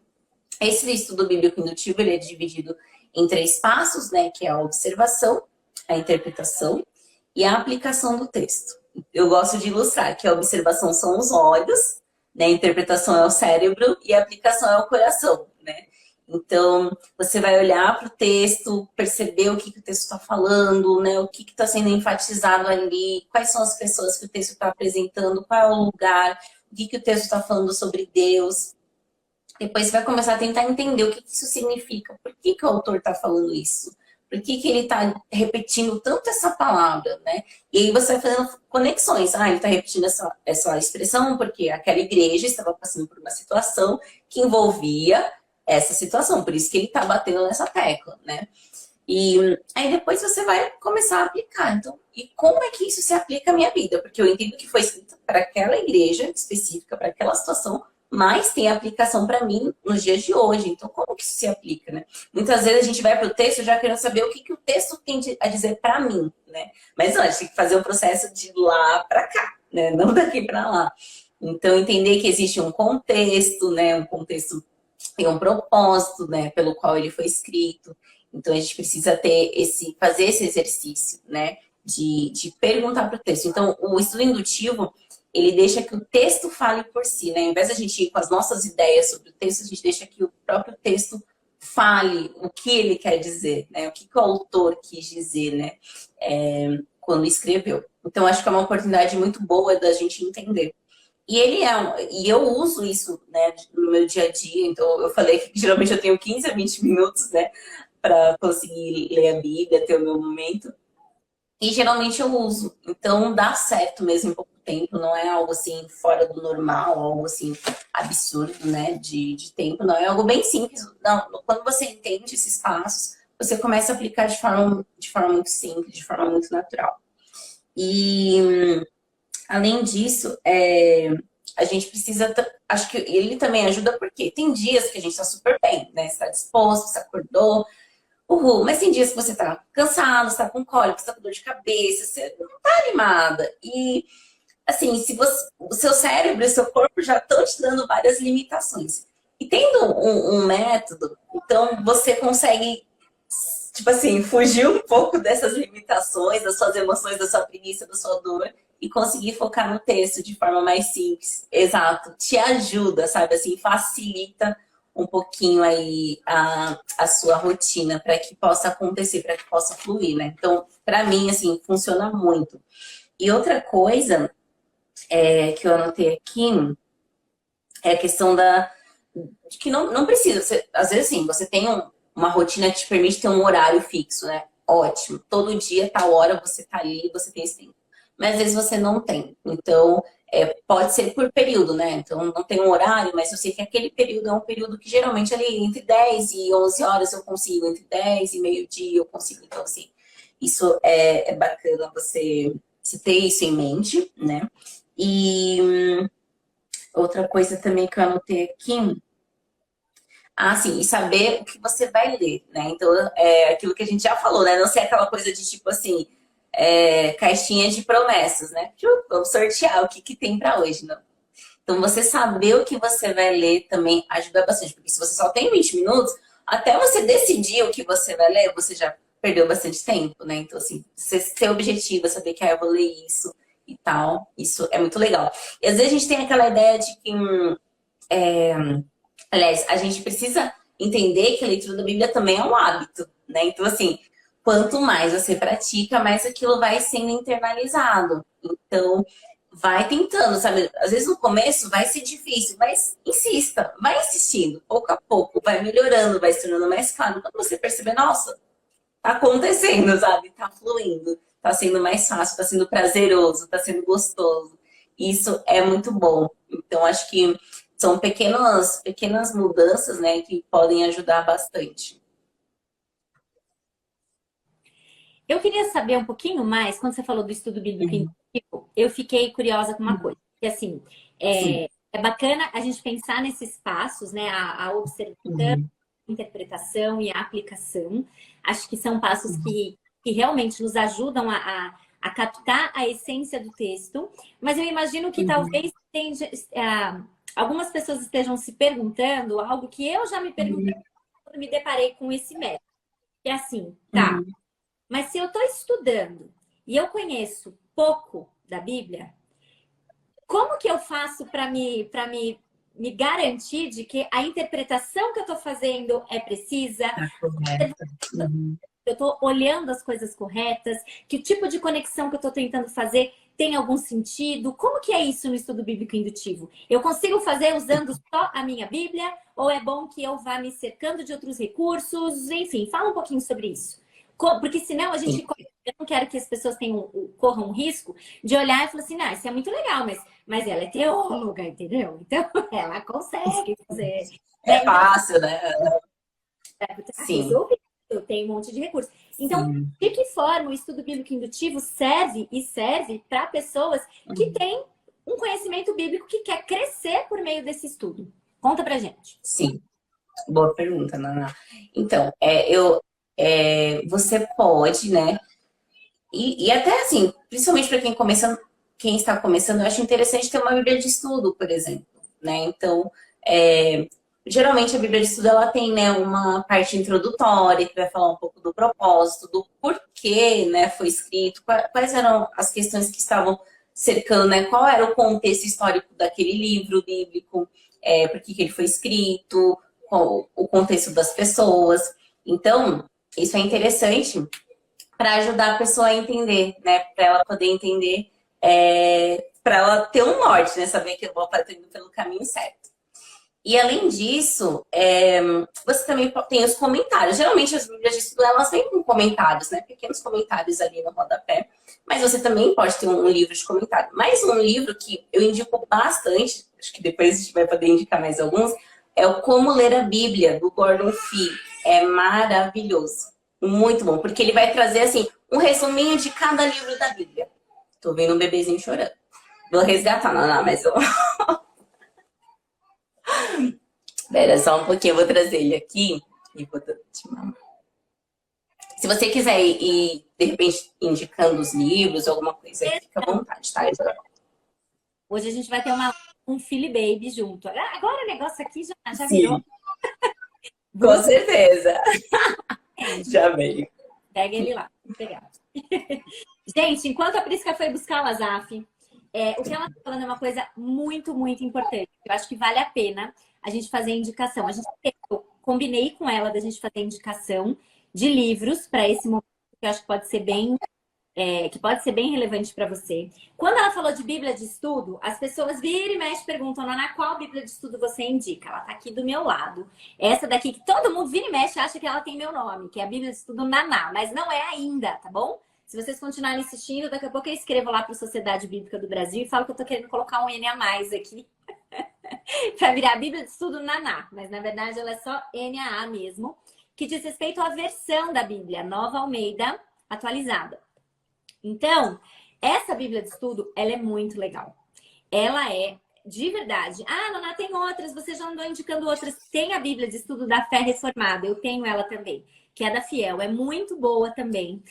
esse estudo bíblico indutivo, ele é dividido em 3 passos, né? Que é a observação, a interpretação e a aplicação do texto. Eu gosto de ilustrar que a observação são os olhos, né? A interpretação é o cérebro e a aplicação é o coração, né? Então, você vai olhar para o texto, perceber o que o texto está falando, né? O que está sendo enfatizado ali, quais são as pessoas que o texto está apresentando, qual é o lugar, o que o texto está falando sobre Deus. Depois você vai começar a tentar entender o que isso significa, por que o autor está falando isso, por que ele está repetindo tanto essa palavra, né? E aí você vai fazendo conexões. Ele está repetindo essa expressão porque aquela igreja estava passando por uma situação que envolvia essa situação, por isso que ele está batendo nessa tecla, né? E aí depois você vai começar a aplicar. Então, e como é que isso se aplica à minha vida? Porque eu entendo que foi escrito para aquela igreja específica, para aquela situação, mas tem aplicação para mim nos dias de hoje. Então, como que isso se aplica, né? Muitas vezes a gente vai para o texto já querendo saber o que o texto tem a dizer para mim, né? Mas não, a gente tem que fazer o processo de lá para cá, né? Não daqui para lá. Então, entender que existe um contexto, né? Um contexto tem um propósito, né? Pelo qual ele foi escrito. Então, a gente precisa fazer esse exercício, né? De perguntar para o texto. Então, o estudo indutivo, ele deixa que o texto fale por si, né? Ao invés de a gente ir com as nossas ideias sobre o texto, a gente deixa que o próprio texto fale o que ele quer dizer, né? O que o autor quis dizer, né? Quando escreveu. Então, acho que é uma oportunidade muito boa da gente entender. E eu uso isso, né, no meu dia a dia. Então, eu falei que geralmente eu tenho 15 a 20 minutos, né, para conseguir ler a Bíblia, ter o meu momento. E geralmente eu uso. Então, dá certo mesmo em pouco tempo. Não é algo assim fora do normal, algo assim absurdo, né, de tempo. Não, é algo bem simples. Não, quando você entende esses passos, você começa a aplicar de forma muito simples, de forma muito natural. E além disso, a gente precisa. Acho que ele também ajuda porque tem dias que a gente está super bem, né? Você está disposto, você acordou, uhul. Mas tem dias que você está cansado, você está com cólica, você está com dor de cabeça, você não está animada. E, assim, o seu cérebro e o seu corpo já estão te dando várias limitações. E tendo um método, então você consegue, tipo assim, fugir um pouco dessas limitações, das suas emoções, da sua preguiça, da sua dor e conseguir focar no texto de forma mais simples. Exato. Te ajuda, sabe? Assim, facilita um pouquinho aí a sua rotina para que possa acontecer, para que possa fluir, né? Então, para mim, assim, funciona muito. E outra coisa que eu anotei aqui é a questão de que não precisa. Às vezes, assim, você tem uma rotina que te permite ter um horário fixo, né? ótimo. Todo dia, tal hora, você tá ali, você tem esse tempo. Mas às vezes você não tem. Então, pode ser por período, né? Então, não tem um horário, mas eu sei que aquele período é um período que geralmente ali entre 10 e 11 horas eu consigo, entre 10 e meio-dia eu consigo. Então, assim, isso é bacana você ter isso em mente, né? E outra coisa também que eu anotei aqui, sim, e saber o que você vai ler, né? Então, é aquilo que a gente já falou, né? Não ser aquela coisa de tipo assim, caixinha de promessas, né? Vamos sortear o que tem para hoje, não? Então, você saber o que você vai ler também ajuda bastante, porque se você só tem 20 minutos, até você decidir o que você vai ler, você já perdeu bastante tempo, né? Então, assim, você ter objetivo, saber que eu vou ler isso e tal, isso é muito legal. E às vezes a gente tem aquela ideia de que aliás, a gente precisa entender que a leitura da Bíblia também é um hábito, né? Então, assim, quanto mais você pratica, mais aquilo vai sendo internalizado. Então, vai tentando, sabe? Às vezes no começo vai ser difícil, mas insista, vai insistindo, pouco a pouco, vai melhorando, vai se tornando mais claro. Quando você perceber, nossa, tá acontecendo, sabe? Tá fluindo, tá sendo mais fácil, tá sendo prazeroso, tá sendo gostoso. Isso é muito bom. Então, acho que são pequenas mudanças, né, que podem ajudar bastante. Eu queria saber um pouquinho mais, quando você falou do estudo bíblico Uhum. indutivo, eu fiquei curiosa com uma coisa. Que assim, Sim. é bacana a gente pensar nesses passos, né? A observação, Uhum. a interpretação e a aplicação. Acho que são passos Uhum. que realmente nos ajudam a captar a essência do texto. Mas eu imagino que Uhum. talvez algumas pessoas estejam se perguntando algo que eu já me perguntei quando me deparei com esse método. Que é assim, tá. Uhum. Mas se eu estou estudando e eu conheço pouco da Bíblia, como que eu faço me garantir de que a interpretação que eu estou fazendo é precisa, Tá correta. Uhum. eu estou olhando as coisas corretas, que tipo de conexão que eu estou tentando fazer tem algum sentido? Como que é isso no estudo bíblico indutivo? Eu consigo fazer usando só a minha Bíblia ou é bom que eu vá me cercando de outros recursos? Enfim, fala um pouquinho sobre isso. Porque senão a gente Sim. eu não quero que as pessoas corram um risco de olhar e falar assim, ah, isso é muito legal, mas ela é teóloga, entendeu? Então ela consegue fazer. É Né? Então, fácil, né? tá Sim. resolvido, tem um monte de recursos. Então, Sim. de que forma o estudo bíblico indutivo serve para pessoas que Uhum. têm um conhecimento bíblico que quer crescer por meio desse estudo? Conta pra gente. Sim. Boa pergunta, Naná. Então, você pode, né? E até assim, principalmente para quem está começando, eu acho interessante ter uma Bíblia de estudo, por exemplo, né? Então, geralmente a Bíblia de estudo ela tem, né, uma parte introdutória que vai falar um pouco do propósito, do porquê, né, foi escrito, quais eram as questões que estavam cercando, né? Qual era o contexto histórico daquele livro bíblico, por que ele foi escrito, qual o contexto das pessoas. Então, isso é interessante para ajudar a pessoa a entender, né? Para ela poder entender, para ela ter um norte, né? Saber que eu vou estar indo pelo caminho certo. E além disso, você também tem os comentários. Geralmente as Bíblias de estudo elas vêm com comentários, né? Pequenos comentários ali no rodapé. Mas você também pode ter um livro de comentário. Mais um livro que eu indico bastante, acho que depois a gente vai poder indicar mais alguns, é o Como Ler a Bíblia, do Gordon Fee. É maravilhoso. Muito bom, porque ele vai trazer assim um resuminho de cada livro da Bíblia. Tô vendo um bebezinho chorando. Vou resgatar, não, mas eu... Espera só um pouquinho, eu vou trazer ele aqui e vou te mandar. Se você quiser ir, de repente, indicando os livros, alguma coisa aí, fica à vontade, tá? Hoje a gente vai ter um Philly Baby junto. Agora o negócio aqui já virou. Sim, com certeza. Entende? Já veio. Pega ele lá. Vou pegar. Gente, enquanto a Prisca foi buscar o Azaf, o que ela está falando é uma coisa muito, muito importante. Eu acho que vale a pena a gente fazer indicação. Eu combinei com ela da gente fazer indicação de livros para esse momento, que eu acho que pode ser bem que pode ser bem relevante para você. Quando ela falou de Bíblia de estudo, as pessoas viram e mexe perguntam, Naná, qual Bíblia de estudo você indica? Ela tá aqui do meu lado. Essa daqui que todo mundo vira e mexe acha que ela tem meu nome, que é a Bíblia de estudo Naná, mas não é ainda, tá bom? Se vocês continuarem assistindo, daqui a pouco eu escrevo lá para a Sociedade Bíblica do Brasil e falo que eu tô querendo colocar um N a mais aqui para virar a Bíblia de estudo Naná, mas na verdade ela é só NAA mesmo, que diz respeito à versão da Bíblia, Nova Almeida atualizada. Então, essa Bíblia de estudo, ela é muito legal. Ela é de verdade. Ah, Naná, tem outras, você já andou indicando outras. Tem a Bíblia de estudo da Fé Reformada, eu tenho ela também, que é da Fiel, é muito boa também.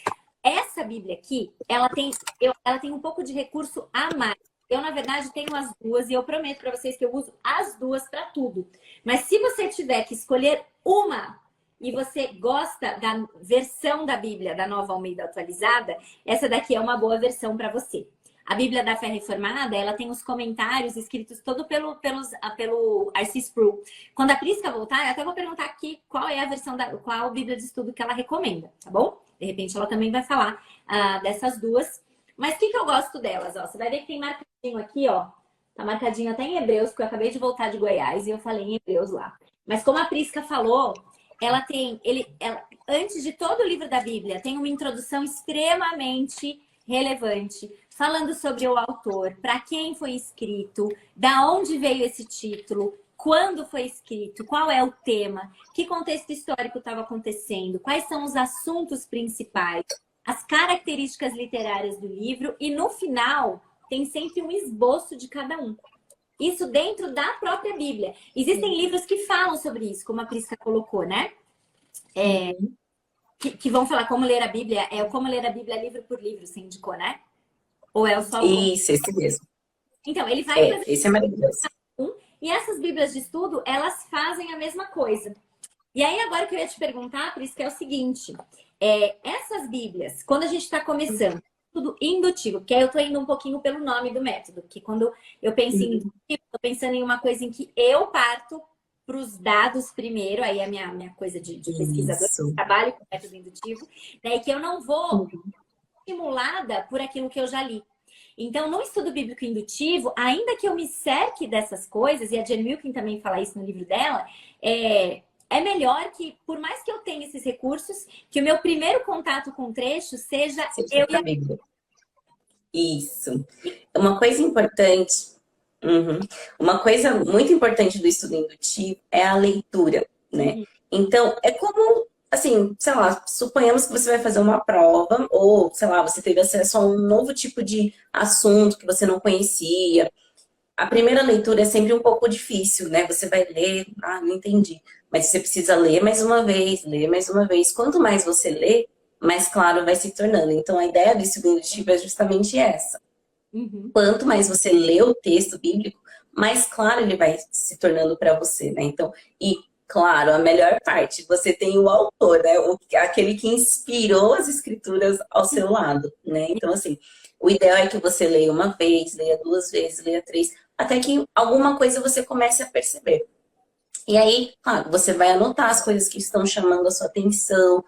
Essa Bíblia aqui, ela tem um pouco de recurso a mais. Eu, na verdade, tenho as duas e eu prometo para vocês que eu uso as duas para tudo. Mas se você tiver que escolher uma e você gosta da versão da Bíblia da Nova Almeida atualizada, essa daqui é uma boa versão para você. A Bíblia da Fé Reformada, ela tem os comentários escritos todo pelo R.C. Sproul. Quando a Prisca voltar, eu até vou perguntar aqui qual é a versão qual Bíblia de estudo que ela recomenda, tá bom? De repente ela também vai falar dessas duas. Mas o que eu gosto delas? Ó, você vai ver que tem marcadinho aqui, ó. Tá marcadinho até em Hebreus, porque eu acabei de voltar de Goiás e eu falei em Hebreus lá. Mas como a Prisca falou, ela tem, antes de todo o livro da Bíblia, tem uma introdução extremamente relevante, falando sobre o autor, para quem foi escrito, da onde veio esse título, quando foi escrito, qual é o tema, que contexto histórico estava acontecendo, quais são os assuntos principais, as características literárias do livro e no final tem sempre um esboço de cada um. Isso dentro da própria Bíblia. Existem livros que falam sobre isso, como a Prisca colocou, né? Que vão falar como ler a Bíblia. É o Como Ler a Bíblia livro por livro, você indicou, né? Ou é o só o... Isso, esse mesmo. Então, ele vai fazer Esse é maravilhoso. e essas Bíblias de estudo, elas fazem a mesma coisa. E aí, agora o que eu ia te perguntar, Prisca, é o seguinte. Essas Bíblias, quando a gente está começando, tudo indutivo, porque aí eu tô indo um pouquinho pelo nome do método, que quando eu penso em indutivo, tô pensando em uma coisa em que eu parto para os dados primeiro, aí é a minha coisa de pesquisador, trabalho com método indutivo, né, e que eu não vou estimulada por aquilo que eu já li. Então, no estudo bíblico indutivo, ainda que eu me cerque dessas coisas, e a Jen Wilkin também fala isso no livro dela, é melhor que, por mais que eu tenha esses recursos, que o meu primeiro contato com o trecho seja eu e a Bíblia. Isso. Uma coisa importante, uma coisa muito importante do estudo indutivo é a leitura, né? Então, é como, assim, sei lá, suponhamos que você vai fazer uma prova, ou, sei lá, você teve acesso a um novo tipo de assunto que você não conhecia. A primeira leitura é sempre um pouco difícil, né? Você vai ler, não entendi. Mas você precisa ler mais uma vez, ler mais uma vez. Quanto mais você lê, mais claro vai se tornando. Então, a ideia do estudo indutivo é justamente essa. Quanto mais você lê o texto bíblico, mais claro ele vai se tornando para você, né? Então, e claro, a melhor parte, você tem o autor, né? Aquele que inspirou as escrituras ao seu lado, né? Então, assim, o ideal é que você leia uma vez, leia duas vezes, leia três, até que alguma coisa você comece a perceber. E aí, claro, você vai anotar as coisas que estão chamando a sua atenção,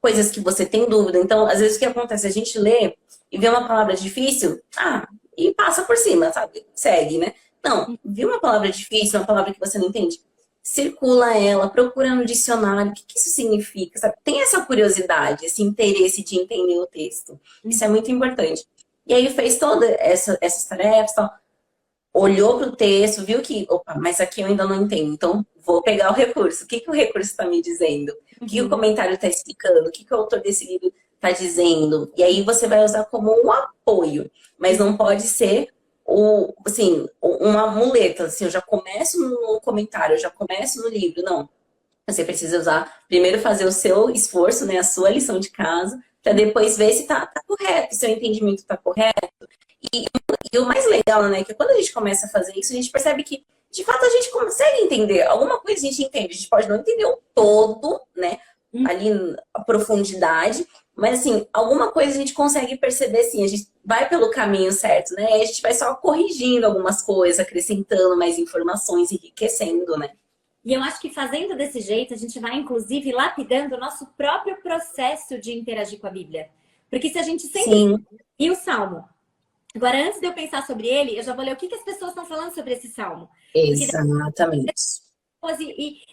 coisas que você tem dúvida. Então, às vezes o que acontece? A gente lê e vê uma palavra difícil, e passa por cima, sabe? Segue, né? Não, viu uma palavra difícil, uma palavra que você não entende? Circula ela, procura no dicionário, o que isso significa, sabe? Tem essa curiosidade, esse interesse de entender o texto. Isso é muito importante. E aí fez todas essas tarefas, tal, olhou para o texto, viu que, opa, mas aqui eu ainda não entendo, então vou pegar o recurso. O que o recurso está me dizendo? O que o comentário está explicando? O que o autor desse livro está dizendo? E aí você vai usar como um apoio, mas não pode ser uma muleta, assim, eu já começo no comentário, eu já começo no livro, não. Você precisa usar, primeiro fazer o seu esforço, né, a sua lição de casa, para depois ver se tá correto, se o seu entendimento está correto. E o mais legal, né, que quando a gente começa a fazer isso, a gente percebe que, de fato, a gente consegue entender. Alguma coisa a gente entende, a gente pode não entender o todo, né, ali a profundidade, mas, assim, alguma coisa a gente consegue perceber, sim, a gente vai pelo caminho certo, né, e a gente vai só corrigindo algumas coisas, acrescentando mais informações, enriquecendo, né. E eu acho que fazendo desse jeito, a gente vai, inclusive, lapidando o nosso próprio processo de interagir com a Bíblia. Porque se a gente sempre... sim, E o Salmo? Agora, antes de eu pensar sobre ele, eu já vou ler o que as pessoas estão falando sobre esse Salmo. Porque exatamente.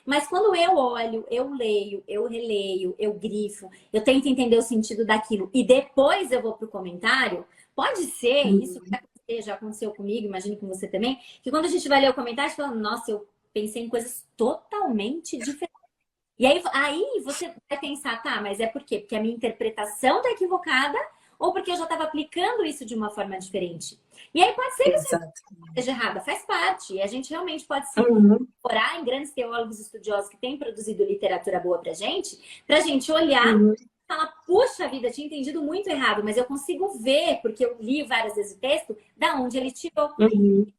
mas quando eu olho, eu leio, eu releio, eu grifo, eu tento entender o sentido daquilo e depois eu vou pro comentário, pode ser, isso vai acontecer, já aconteceu comigo, imagino com você também, que quando a gente vai ler o comentário, você fala, nossa, eu pensei em coisas totalmente diferentes. E aí você vai pensar, tá, mas é por quê? Porque a minha interpretação tá equivocada ou porque eu já estava aplicando isso de uma forma diferente? E aí pode ser que Exato. esteja errada, faz parte. E a gente realmente pode se Uhum, orar em grandes teólogos estudiosos que têm produzido literatura boa pra gente olhar uhum, e falar, puxa vida, tinha entendido muito errado, mas eu consigo ver, porque eu li várias vezes o texto, da onde ele tirou, uhum,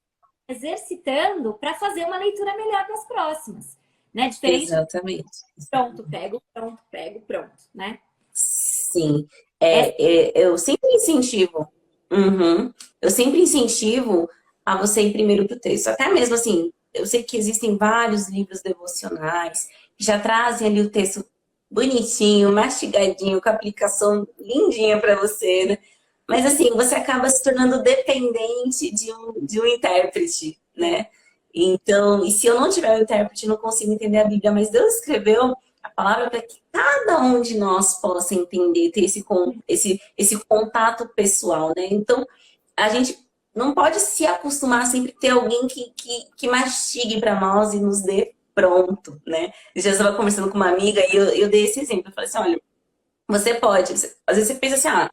exercitando para fazer uma leitura melhor para as próximas. Né? Diferente do exatamente. pronto, pego, pronto, pego, pronto, né? Sim, Essa eu sempre incentivo, uhum, eu sempre incentivo a você ir primeiro para o texto. Até mesmo assim, eu sei que existem vários livros devocionais que já trazem ali o texto bonitinho, mastigadinho, com a aplicação lindinha para você, né? Mas assim, você acaba se tornando dependente de um intérprete, né? Então, e se eu não tiver um intérprete, eu não consigo entender a Bíblia, mas Deus escreveu a palavra para que cada um de nós possa entender, ter esse contato pessoal, né? Então, a gente não pode se acostumar a sempre ter alguém que mastigue para nós e nos dê pronto, né? Eu já estava conversando com uma amiga e eu dei esse exemplo. Eu falei assim, olha, você pode, às vezes você pensa assim,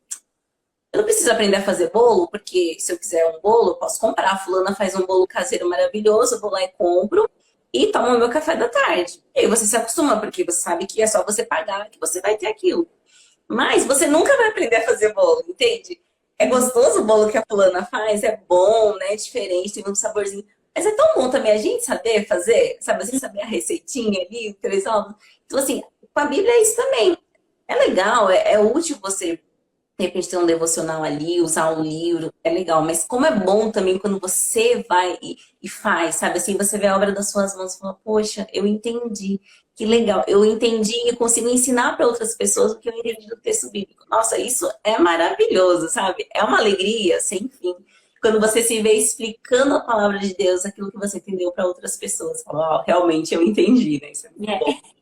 eu não preciso aprender a fazer bolo, porque se eu quiser um bolo, eu posso comprar. A fulana faz um bolo caseiro maravilhoso, eu vou lá e compro e tomo o meu café da tarde. E aí você se acostuma, porque você sabe que é só você pagar que você vai ter aquilo. Mas você nunca vai aprender a fazer bolo, entende? É gostoso o bolo que a fulana faz, é bom, né? É diferente, tem um saborzinho. Mas é tão bom também a gente saber fazer, sabe assim, saber a receitinha ali, 3 ovos. Então, assim, com a Bíblia é isso também. É legal, é útil você de repente ter um devocional ali, usar um livro, é legal. Mas como é bom também quando você vai e faz, sabe? Assim, você vê a obra das suas mãos e fala, poxa, eu entendi. Que legal. Eu entendi e consigo ensinar para outras pessoas o que eu entendi do texto bíblico. Nossa, isso é maravilhoso, sabe? É uma alegria sem fim. Quando você se vê explicando a palavra de Deus, aquilo que você entendeu para outras pessoas. Fala, realmente eu entendi, né? Isso é muito bom. é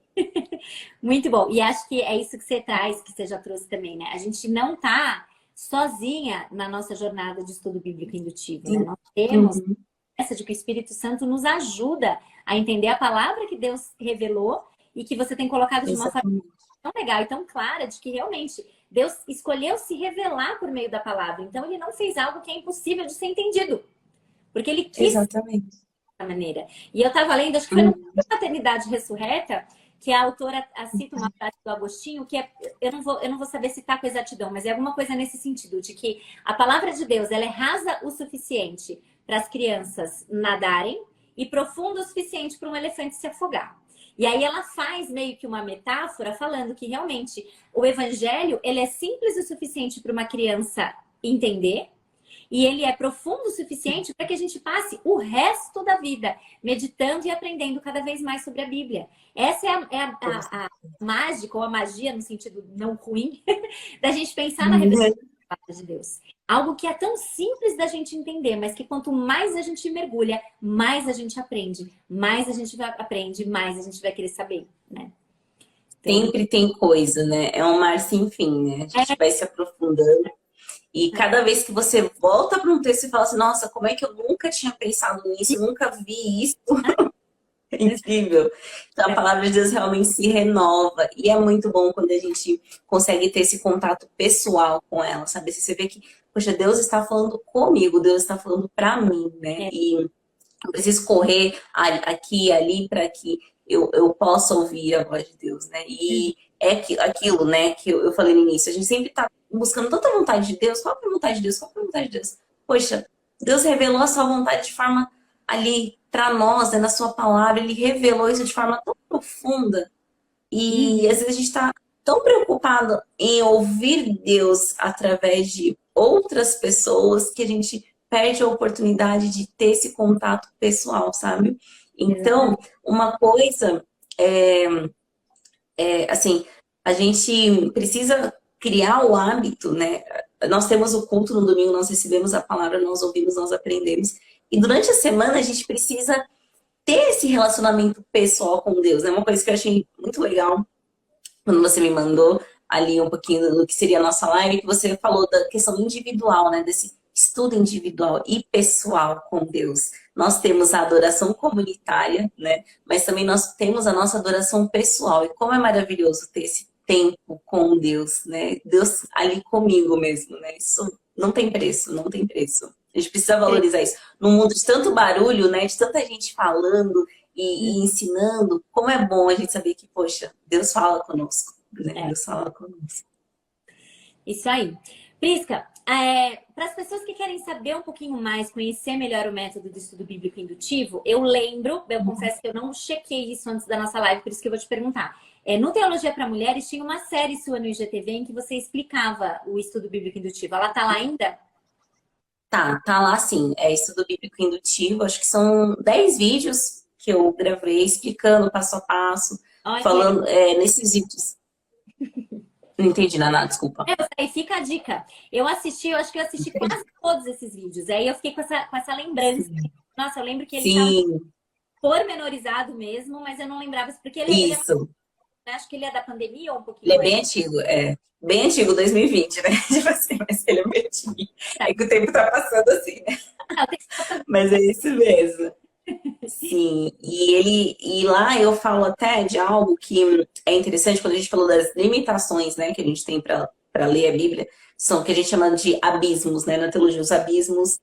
muito bom. E acho que é isso que você traz, que você já trouxe também, né? A gente não tá sozinha na nossa jornada de estudo bíblico indutivo, né? Sim. Nós temos Uhum. essa de que o Espírito Santo nos ajuda a entender a palavra que Deus revelou e que você tem colocado de uma forma Exatamente. tão legal e tão clara de que realmente Deus escolheu se revelar por meio da palavra. Então ele não fez algo que é impossível de ser entendido, porque ele quis Exatamente. dessa maneira. E eu estava lendo, acho que foi no Uhum. Paternidade Ressurreta, que a autora cita uma frase do Agostinho, que é, eu não vou saber citar com exatidão, mas é alguma coisa nesse sentido, de que a palavra de Deus ela é rasa o suficiente para as crianças nadarem e profunda o suficiente para um elefante se afogar. E aí ela faz meio que uma metáfora falando que realmente o evangelho ele é simples o suficiente para uma criança entender e ele é profundo o suficiente para que a gente passe o resto da vida meditando e aprendendo cada vez mais sobre a Bíblia. Essa a mágica, ou a magia, no sentido não ruim, da gente pensar na revelação Uhum. da palavra de Deus. Algo que é tão simples da gente entender, mas que quanto mais a gente mergulha, mais a gente aprende. Mais a gente aprende, mais a gente vai querer saber, né? Então, Sempre tem coisa, né? É um mar sem fim, né? A gente vai se aprofundando. E cada vez que você volta para um texto e fala assim, nossa, como é que eu nunca tinha pensado nisso, eu nunca vi isso? É incrível. Então a palavra de Deus realmente se renova. E é muito bom quando a gente consegue ter esse contato pessoal com ela, sabe? Você vê que, poxa, Deus está falando comigo, Deus está falando para mim, né? é, E eu preciso correr aqui e ali para que eu possa ouvir a voz de Deus, né? E é aquilo, né, que eu falei no início. A gente sempre está buscando tanta vontade de Deus. Qual é a vontade de Deus? Qual é a vontade de Deus? Poxa, Deus revelou a sua vontade de forma ali para nós, né, na sua palavra. Ele revelou isso de forma tão profunda. E às vezes a gente está tão preocupado em ouvir Deus através de outras pessoas que a gente perde a oportunidade de ter esse contato pessoal, sabe? Então, uma coisa é, assim, a gente precisa criar o hábito, né? Nós temos o culto no domingo, nós recebemos a palavra, nós ouvimos, nós aprendemos. E durante a semana a gente precisa ter esse relacionamento pessoal com Deus, né? Uma coisa que eu achei muito legal quando você me mandou ali um pouquinho do que seria a nossa live, que você falou da questão individual, né? Desse estudo individual e pessoal com Deus. Nós temos a adoração comunitária, né? Mas também nós temos a nossa adoração pessoal. E como é maravilhoso ter esse tempo com Deus, né? Deus ali comigo mesmo, né? Isso não tem preço, não tem preço. A gente precisa valorizar isso. Num mundo de tanto barulho, né? De tanta gente falando e ensinando, como é bom a gente saber que, poxa, Deus fala conosco, né? Deus fala conosco. Isso aí. Prisca, para as pessoas que querem saber um pouquinho mais, conhecer melhor o método de estudo bíblico indutivo, eu confesso que eu não chequei isso antes da nossa live, por isso que eu vou te perguntar. No Teologia para Mulheres tinha uma série sua no IGTV em que você explicava o estudo bíblico indutivo. Ela tá lá ainda? Tá lá sim. É estudo bíblico indutivo, acho que são 10 vídeos que eu gravei explicando passo a passo, Olha, falando nesses vídeos. Não entendi nada, desculpa. Aí fica a dica. Eu acho que eu assisti quase todos esses vídeos. Aí eu fiquei com essa lembrança. Nossa, eu lembro que ele estava pormenorizado mesmo, mas eu não lembrava porque Isso. Acho que ele é da pandemia ou um pouquinho. Ele é bem antigo, bem antigo, 2020, né? Tipo assim, mas ele é bem antigo. É que o tempo tá passando assim, né? Mas é isso mesmo. Sim, e lá eu falo até de algo que é interessante quando a gente falou das limitações, né, que a gente tem para ler a Bíblia, são o que a gente chama de abismos, né, na teologia, os abismos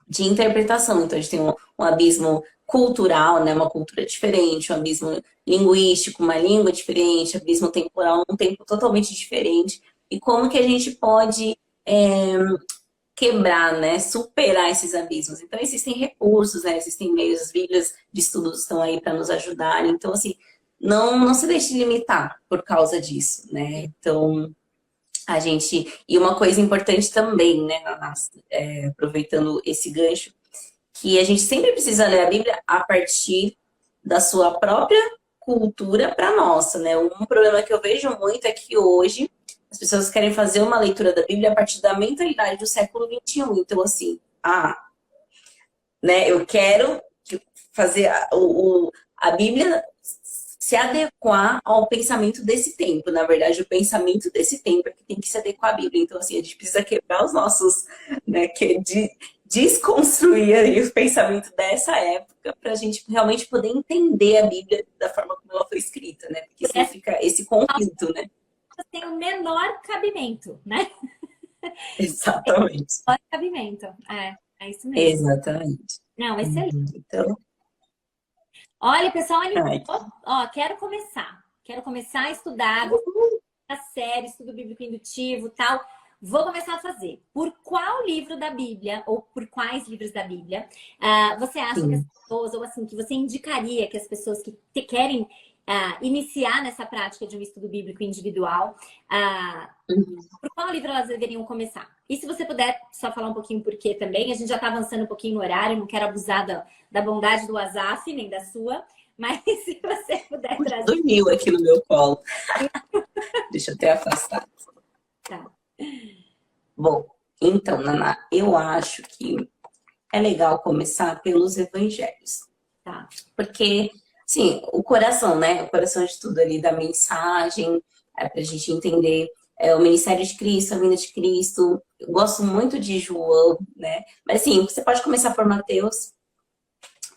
de interpretação. Então a gente tem um abismo cultural, né, uma cultura diferente, um abismo linguístico, uma língua diferente, abismo temporal, um tempo totalmente diferente. E como que a gente pode quebrar, né, superar esses abismos. Então, existem recursos, né, existem meios, as bíblias de estudos estão aí para nos ajudar. Então, assim, não se deixe limitar por causa disso, né? Então, a gente... E uma coisa importante também, né, aproveitando esse gancho, que a gente sempre precisa ler a Bíblia a partir da sua própria cultura para a nossa, né? Um problema que eu vejo muito é que hoje as pessoas querem fazer uma leitura da Bíblia a partir da mentalidade do século XXI. Então, assim, né, eu quero fazer a Bíblia se adequar ao pensamento desse tempo. Na verdade, o pensamento desse tempo é que tem que se adequar à Bíblia. Então, assim, a gente precisa quebrar os nossos, né, desconstruir aí o pensamento dessa época para a gente realmente poder entender a Bíblia da forma como ela foi escrita, né? Porque senão fica esse conflito, né? Tem o menor cabimento, né? Exatamente. Menor cabimento. É isso mesmo. Exatamente. Não, excelente. Então, olha, pessoal, quero começar a estudar, a série, estudo bíblico indutivo, tal. Vou começar a fazer. Por qual livro da Bíblia, ou por quais livros da Bíblia, você acha que as pessoas, ou assim, que você indicaria que as pessoas que querem iniciar nessa prática de um estudo bíblico individual, por qual livro elas deveriam começar? E se você puder só falar um pouquinho por quê também, a gente já está avançando um pouquinho no horário, não quero abusar da bondade do Asaf, nem da sua, mas se você puder trazer... Dormiu aqui no meu colo. Deixa eu até afastar. Tá. Bom, então, Naná, eu acho que é legal começar pelos evangelhos. Tá. Porque, sim, o coração, né? O coração de tudo ali, da mensagem, para a gente entender o ministério de Cristo, a vinda de Cristo. Eu gosto muito de João, né? Mas, sim, você pode começar por Mateus,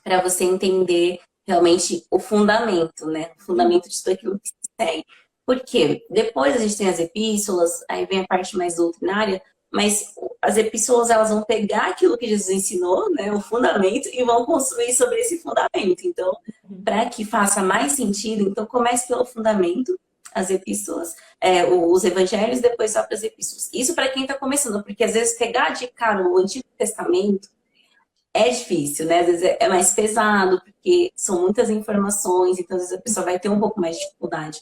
para você entender realmente o fundamento, né? O fundamento de tudo aquilo que se segue. Porque depois a gente tem as epístolas, aí vem a parte mais doutrinária, mas as epístolas elas vão pegar aquilo que Jesus ensinou, né, o fundamento, e vão construir sobre esse fundamento. Então, para que faça mais sentido, então comece pelo fundamento, as epístolas, os evangelhos, depois só para as epístolas. Isso para quem está começando, porque às vezes pegar de cara o Antigo Testamento é difícil, né? Às vezes é mais pesado, porque são muitas informações, então às vezes a pessoa vai ter um pouco mais de dificuldade.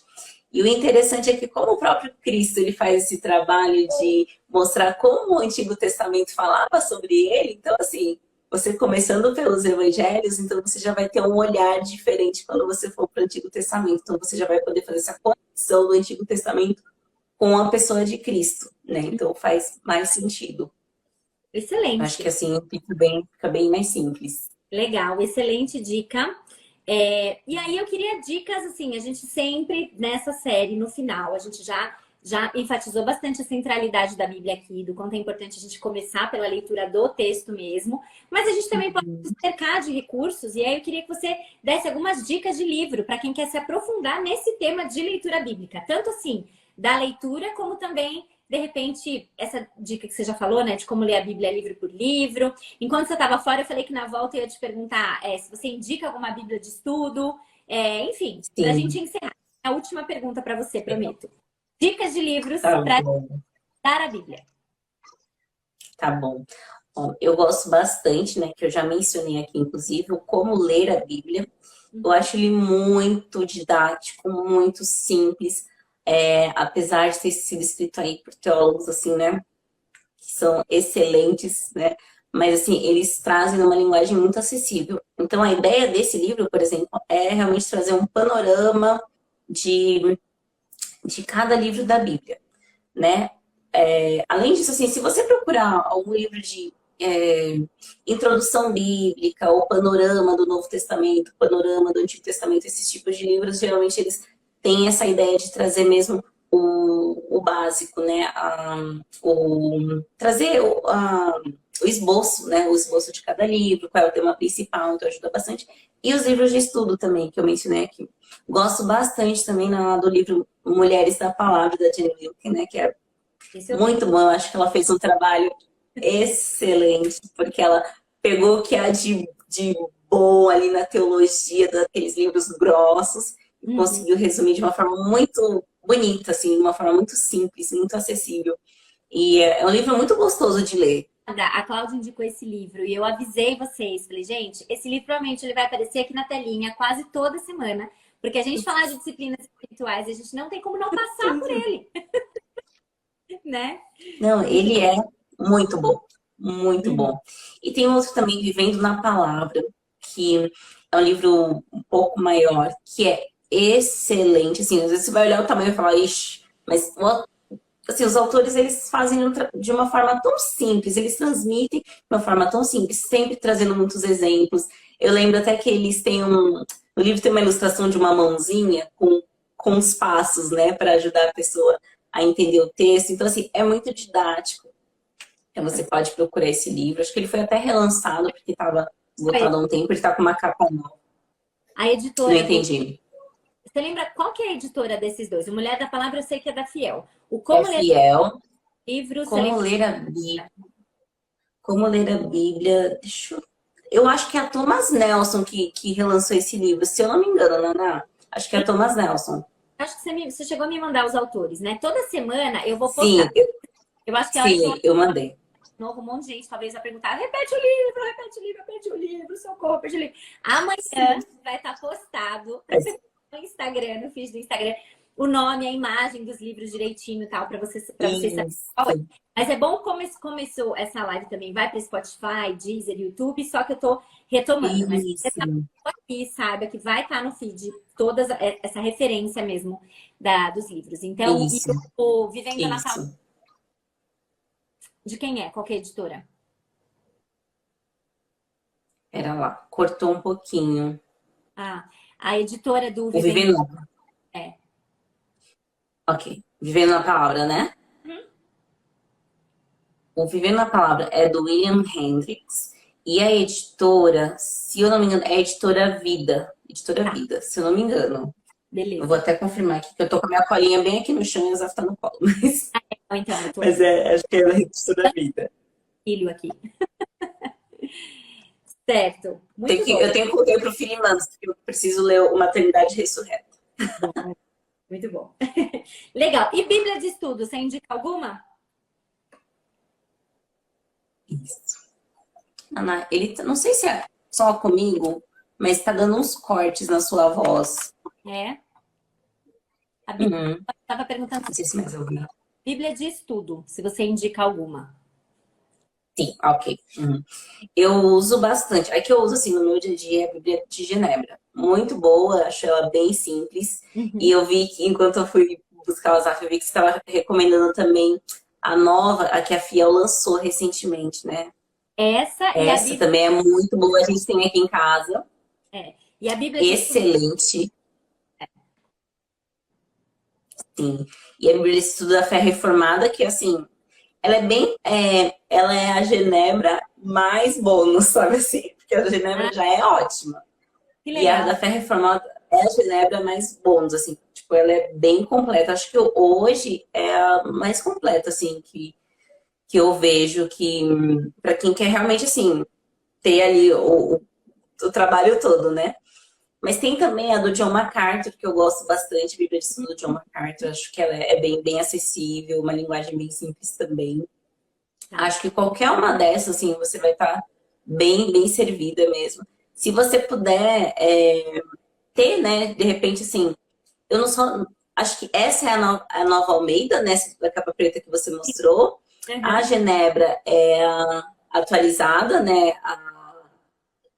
E o interessante é que como o próprio Cristo ele faz esse trabalho de mostrar como o Antigo Testamento falava sobre ele, então assim, você começando pelos evangelhos, então você já vai ter um olhar diferente quando você for para o Antigo Testamento. Então você já vai poder fazer essa conexão do Antigo Testamento com a pessoa de Cristo, né? Então faz mais sentido. Acho que Excelente. assim fica bem mais simples. Legal, excelente dica. E aí eu queria dicas, assim, a gente sempre nessa série, no final, a gente já enfatizou bastante a centralidade da Bíblia aqui, do quanto é importante a gente começar pela leitura do texto mesmo, mas a gente também pode se cercar de recursos, e aí eu queria que você desse algumas dicas de livro para quem quer se aprofundar nesse tema de leitura bíblica, tanto assim, da leitura, como também, de repente, essa dica que você já falou, né, de como ler a Bíblia livro por livro. Enquanto você estava fora, eu falei que na volta eu ia te perguntar se você indica alguma Bíblia de estudo. Enfim, para a gente Sim, encerrar, a última pergunta para você, prometo. Dicas de livros tá para bom, estudar a Bíblia. tá bom. Bom, eu gosto bastante, né, que eu já mencionei aqui, inclusive, o Como Ler a Bíblia. Eu acho ele muito didático, muito simples, apesar de ter sido escrito aí por teólogos, assim, né, que são excelentes, né, mas, assim, eles trazem uma linguagem muito acessível. Então, a ideia desse livro, por exemplo, é realmente trazer um panorama de, de cada livro da Bíblia, né? Além disso, assim, se você procurar algum livro de introdução bíblica, ou panorama do Novo Testamento, panorama do Antigo Testamento, esses tipos de livros, geralmente eles têm essa ideia de trazer mesmo o básico, né? Trazer o esboço, né? O esboço de cada livro, qual é o tema principal, então ajuda bastante. E os livros de estudo também, que eu mencionei aqui. Gosto bastante também do livro Mulheres da Palavra, da Jenny Wilkin, né? Que é Esse eu tenho. muito bom. Eu acho que ela fez um trabalho excelente, porque ela pegou o que há de bom ali na teologia, daqueles livros grossos, e Uhum. conseguiu resumir de uma forma muito bonita, assim, de uma forma muito simples, muito acessível. E é um livro muito gostoso de ler. A Cláudia indicou esse livro e eu avisei vocês. Falei, gente, esse livro provavelmente ele vai aparecer aqui na telinha quase toda semana, porque a gente falar de disciplinas espirituais, a gente não tem como não passar por ele, né? Não, Muito ele bom. é muito bom, muito Uhum. bom. E tem outro também, Vivendo na Palavra, que é um livro um pouco maior, que é excelente. Assim, às vezes você vai olhar o tamanho e falar, ixi, mas assim, os autores eles fazem de uma forma tão simples, eles transmitem de uma forma tão simples, sempre trazendo muitos exemplos. Eu lembro até que eles têm no livro tem uma ilustração de uma mãozinha com os passos, né, para ajudar a pessoa a entender o texto. Então, assim, é muito didático. Então, você pode procurar esse livro. Acho que ele foi até relançado, porque estava esgotado há um tempo. Ele está com uma capa nova. A Não editora do. entendi. Você lembra qual que é a editora desses dois? O Mulher da Palavra eu sei que é da Fiel. O É Como Ler fiel. Livro, você Como lembra? ler a Bíblia? Como ler a Bíblia? Eu acho que é a Thomas Nelson que relançou esse livro, se eu não me engano, Naná. Acho que é a Thomas Nelson. Acho que você chegou a me mandar os autores, né? Toda semana eu vou Sim, postar. Eu acho que a hora que eu sim, eu mandei. novo, um monte de gente talvez vai perguntar: repete o livro, repete o livro, repete o livro, socorro, repete o livro. Amanhã vai estar postado no Instagram, no feed do Instagram, o nome, a imagem dos livros direitinho e tal, para vocês saberem qual é. Isso, Mas é bom como começou essa live também, vai para Spotify, Deezer, YouTube, só que eu tô retomando. Mas você tá isso, aqui, saiba que vai estar no feed toda essa referência mesmo dos livros. Então, e isso, o Vivendo na Palavra, isso. de quem é? Qual que é a editora? Era lá. Cortou um pouquinho. Ah, a editora do O Vivendo. Vivendo. É. Ok. Vivendo na Palavra, né? Uhum. O Vivendo na Palavra é do William Hendricks. E a editora, se eu não me engano, é a editora Vida. Editora Tá, Vida, se eu não me engano. Eu vou beleza. até confirmar aqui, que eu tô com a minha colinha bem aqui no chão e a Zaf tá no colo. Então, eu tô Mas acho que é a editora Vida. filho aqui. Certo. Muito Eu bom. tenho que correr pro Filimanos, porque eu preciso ler o Maternidade Ressurreta. Bom, muito bom. Legal. E Bíblia de estudo, você indica alguma? Isso. Ana, não sei se é só comigo, mas tá dando uns cortes na sua voz. É. A Bíblia Uhum. estava perguntando Não sei se mais ouvi. Bíblia de estudo, se você indica alguma. Sim, ok. Uhum. Eu uso bastante. A que eu uso assim no meu dia a dia é a Bíblia de Genebra. Muito boa, acho ela bem simples. E Uhum. eu vi que enquanto eu fui buscar o Asaf, eu vi que você estava recomendando também a nova, a que a Fiel lançou recentemente, né? Essa e a Essa Bíblia, também é muito boa, a gente tem aqui em casa. e a Bíblia de Estudo. Excelente, sim. E a Bíblia de Estudo da Fé Reformada, que assim, ela é bem. Ela é a Genebra mais bônus, sabe assim? Porque a Genebra Ah, já é ótima. que E a legal. da Fé Reformada é a Genebra mais bônus, assim. Tipo, ela é bem completa. Acho que hoje é a mais completa, assim, que eu vejo que, para quem quer realmente, assim, ter ali o trabalho todo, né? Mas tem também a do John MacArthur, que eu gosto bastante, a Bíblia de Estudo do John MacArthur. Acho que ela é bem acessível, uma linguagem bem simples também. Tá. Acho que qualquer uma dessas, assim, você vai estar bem servida mesmo. Se você puder ter, né, de repente, assim, eu não sou. Acho que essa é a nova Almeida, né, da capa preta que você mostrou. A Uhum. Genebra é a atualizada, né, a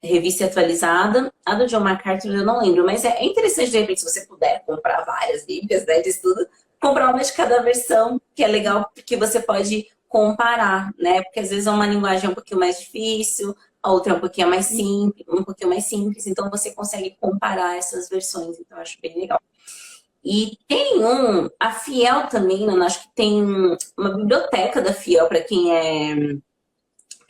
revista atualizada. A do John MacArthur eu não lembro, mas é interessante, de repente, se você puder comprar várias bíblias, né, de estudo, comprar uma de cada versão, que é legal, porque você pode comparar, né? Porque às vezes é uma linguagem um pouquinho mais difícil, a outra é um pouquinho mais simples, então você consegue comparar essas versões, então eu acho bem legal. E tem a Fiel também, né? Acho que tem uma biblioteca da Fiel para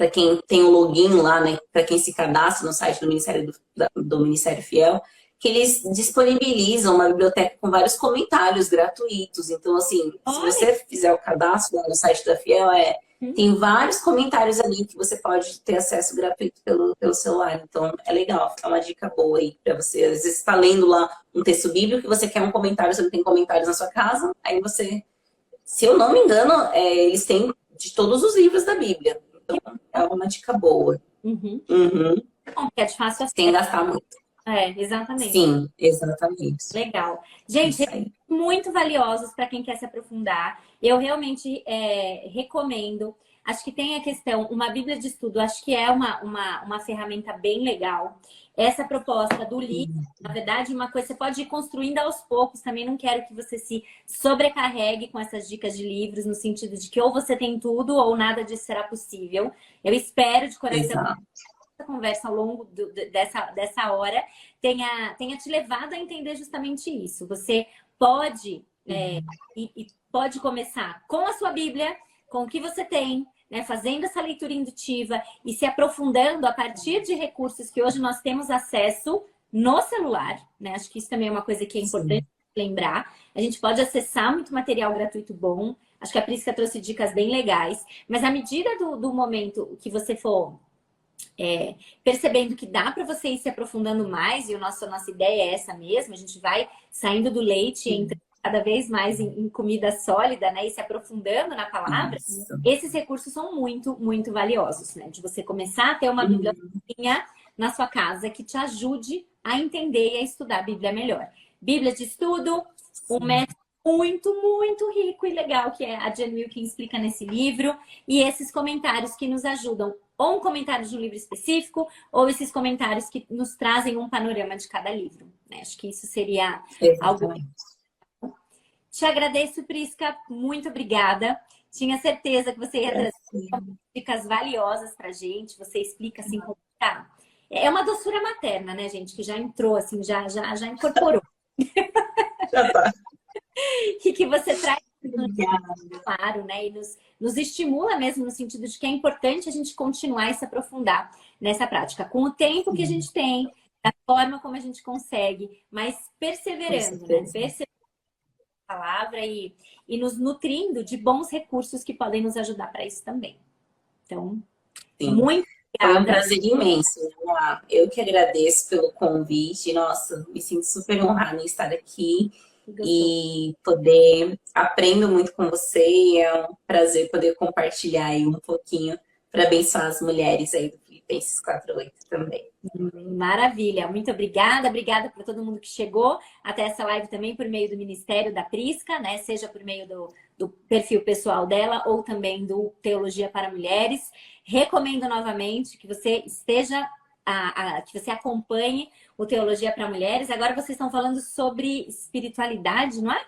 quem tem o login lá, né, para quem se cadastra no site do do Ministério Fiel, que eles disponibilizam uma biblioteca com vários comentários gratuitos. Então, assim, se Olha, você fizer o cadastro lá no site da Fiel, hum, tem vários comentários ali que você pode ter acesso gratuito pelo celular. Então, é legal, é uma dica boa aí para você. Às vezes você está lendo lá um texto bíblico que você quer um comentário, você não tem comentários na sua casa, aí você, se eu não me engano, eles têm de todos os livros da Bíblia. que É uma dica boa. uhum. Uhum. Bom, porque é de fácil Sem acesso. gastar muito. É, exatamente. Sim, exatamente. Legal. Gente, Isso aí. muito valiosos para quem quer se aprofundar. Eu realmente recomendo. Acho que tem a questão, uma Bíblia de estudo, acho que é uma ferramenta bem legal. Essa proposta do livro, na verdade, uma coisa, você pode ir construindo aos poucos. Também não quero que você se sobrecarregue com essas dicas de livros, no sentido de que ou você tem tudo ou nada disso será possível. Eu espero de coração Exato. conversa ao longo dessa hora tenha te levado a entender justamente isso. Você pode e pode começar com a sua Bíblia, com o que você tem, né, fazendo essa leitura indutiva e se aprofundando a partir de recursos que hoje nós temos acesso no celular, né? Acho que isso também é uma coisa que é importante Sim. lembrar. A gente pode acessar muito material gratuito bom. Acho que a Prisca trouxe dicas bem legais, mas à medida do momento que você for percebendo que dá para você ir se aprofundando mais, e nossa ideia é essa mesmo, a gente vai saindo do leite e entrando cada vez mais em comida sólida, né? E se aprofundando na palavra, Isso. esses recursos são muito valiosos, né? De você começar a ter uma biblioteca na sua casa que te ajude a entender e a estudar a Bíblia melhor. Bíblia de estudo, um método muito rico e legal que a Jen Wilkin explica nesse livro, e esses comentários que nos ajudam, ou um comentário de um livro específico, ou esses comentários que nos trazem um panorama de cada livro, né? Acho que isso seria algo. Exatamente. Te agradeço, Prisca, muito obrigada. Tinha certeza que você ia trazer dicas valiosas pra gente, você explica assim como tá. É uma doçura materna, né, gente, que já entrou assim, já incorporou. Já tá. E que você traz Obrigada. claro, né? E nos estimula mesmo no sentido de que é importante a gente continuar e se aprofundar nessa prática, com o tempo que a gente tem, da forma como a gente consegue, mas Com perseverando, né? certeza. Perseverando na palavra e nos nutrindo de bons recursos que podem nos ajudar para isso também. Então, Sim. muito Foi um obrigada. prazer imenso, Noah. Eu que agradeço pelo convite. Nossa, me sinto super honrada em estar aqui Que gostoso. e poder aprendo muito com você. É um prazer poder compartilhar aí um pouquinho para abençoar as mulheres aí do Filipenses 4:8 também. Maravilha, muito obrigada. Obrigada por todo mundo que chegou até essa live também por meio do Ministério da Prisca, né? Seja por meio do perfil pessoal dela ou também do Teologia para Mulheres. Recomendo novamente que você esteja, que você acompanhe o Teologia para Mulheres. Agora vocês estão falando sobre espiritualidade, não é?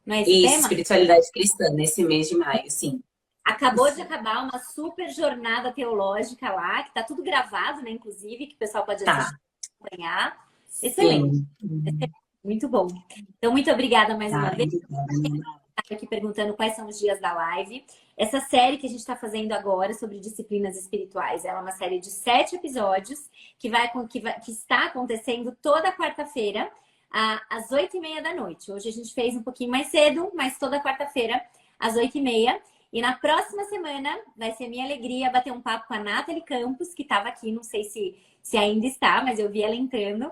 Não é esse Isso, tema? espiritualidade cristã, nesse mês de maio, sim. Acabou de acabar uma super jornada teológica lá, que tá tudo gravado, né? Inclusive, que o pessoal pode assistir Tá, e acompanhar. Excelente, sim. muito bom. Então, muito obrigada mais uma Tá, vez. obrigada. Aqui perguntando quais são os dias da live. Essa série que a gente está fazendo agora sobre disciplinas espirituais, ela é uma série de 7 episódios que está acontecendo toda quarta-feira, às 8h30 da noite. Hoje a gente fez um pouquinho mais cedo, mas toda quarta-feira, às 8h30. E na próxima semana vai ser minha alegria bater um papo com a Nathalie Campos, que estava aqui, não sei se ainda está, mas eu vi ela entrando,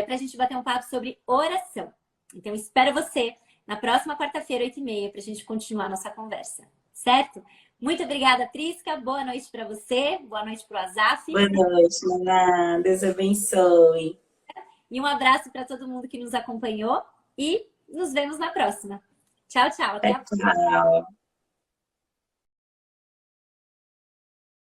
para a gente bater um papo sobre oração. Então, espero você na próxima quarta-feira, 8h30, para a gente continuar nossa conversa, certo? Muito obrigada, Prisca. Boa noite para você, boa noite para o Azaf. Boa noite, Naná. Deus abençoe. E um abraço para todo mundo que nos acompanhou e nos vemos na próxima. Tchau, tchau. Até a próxima. Tchau.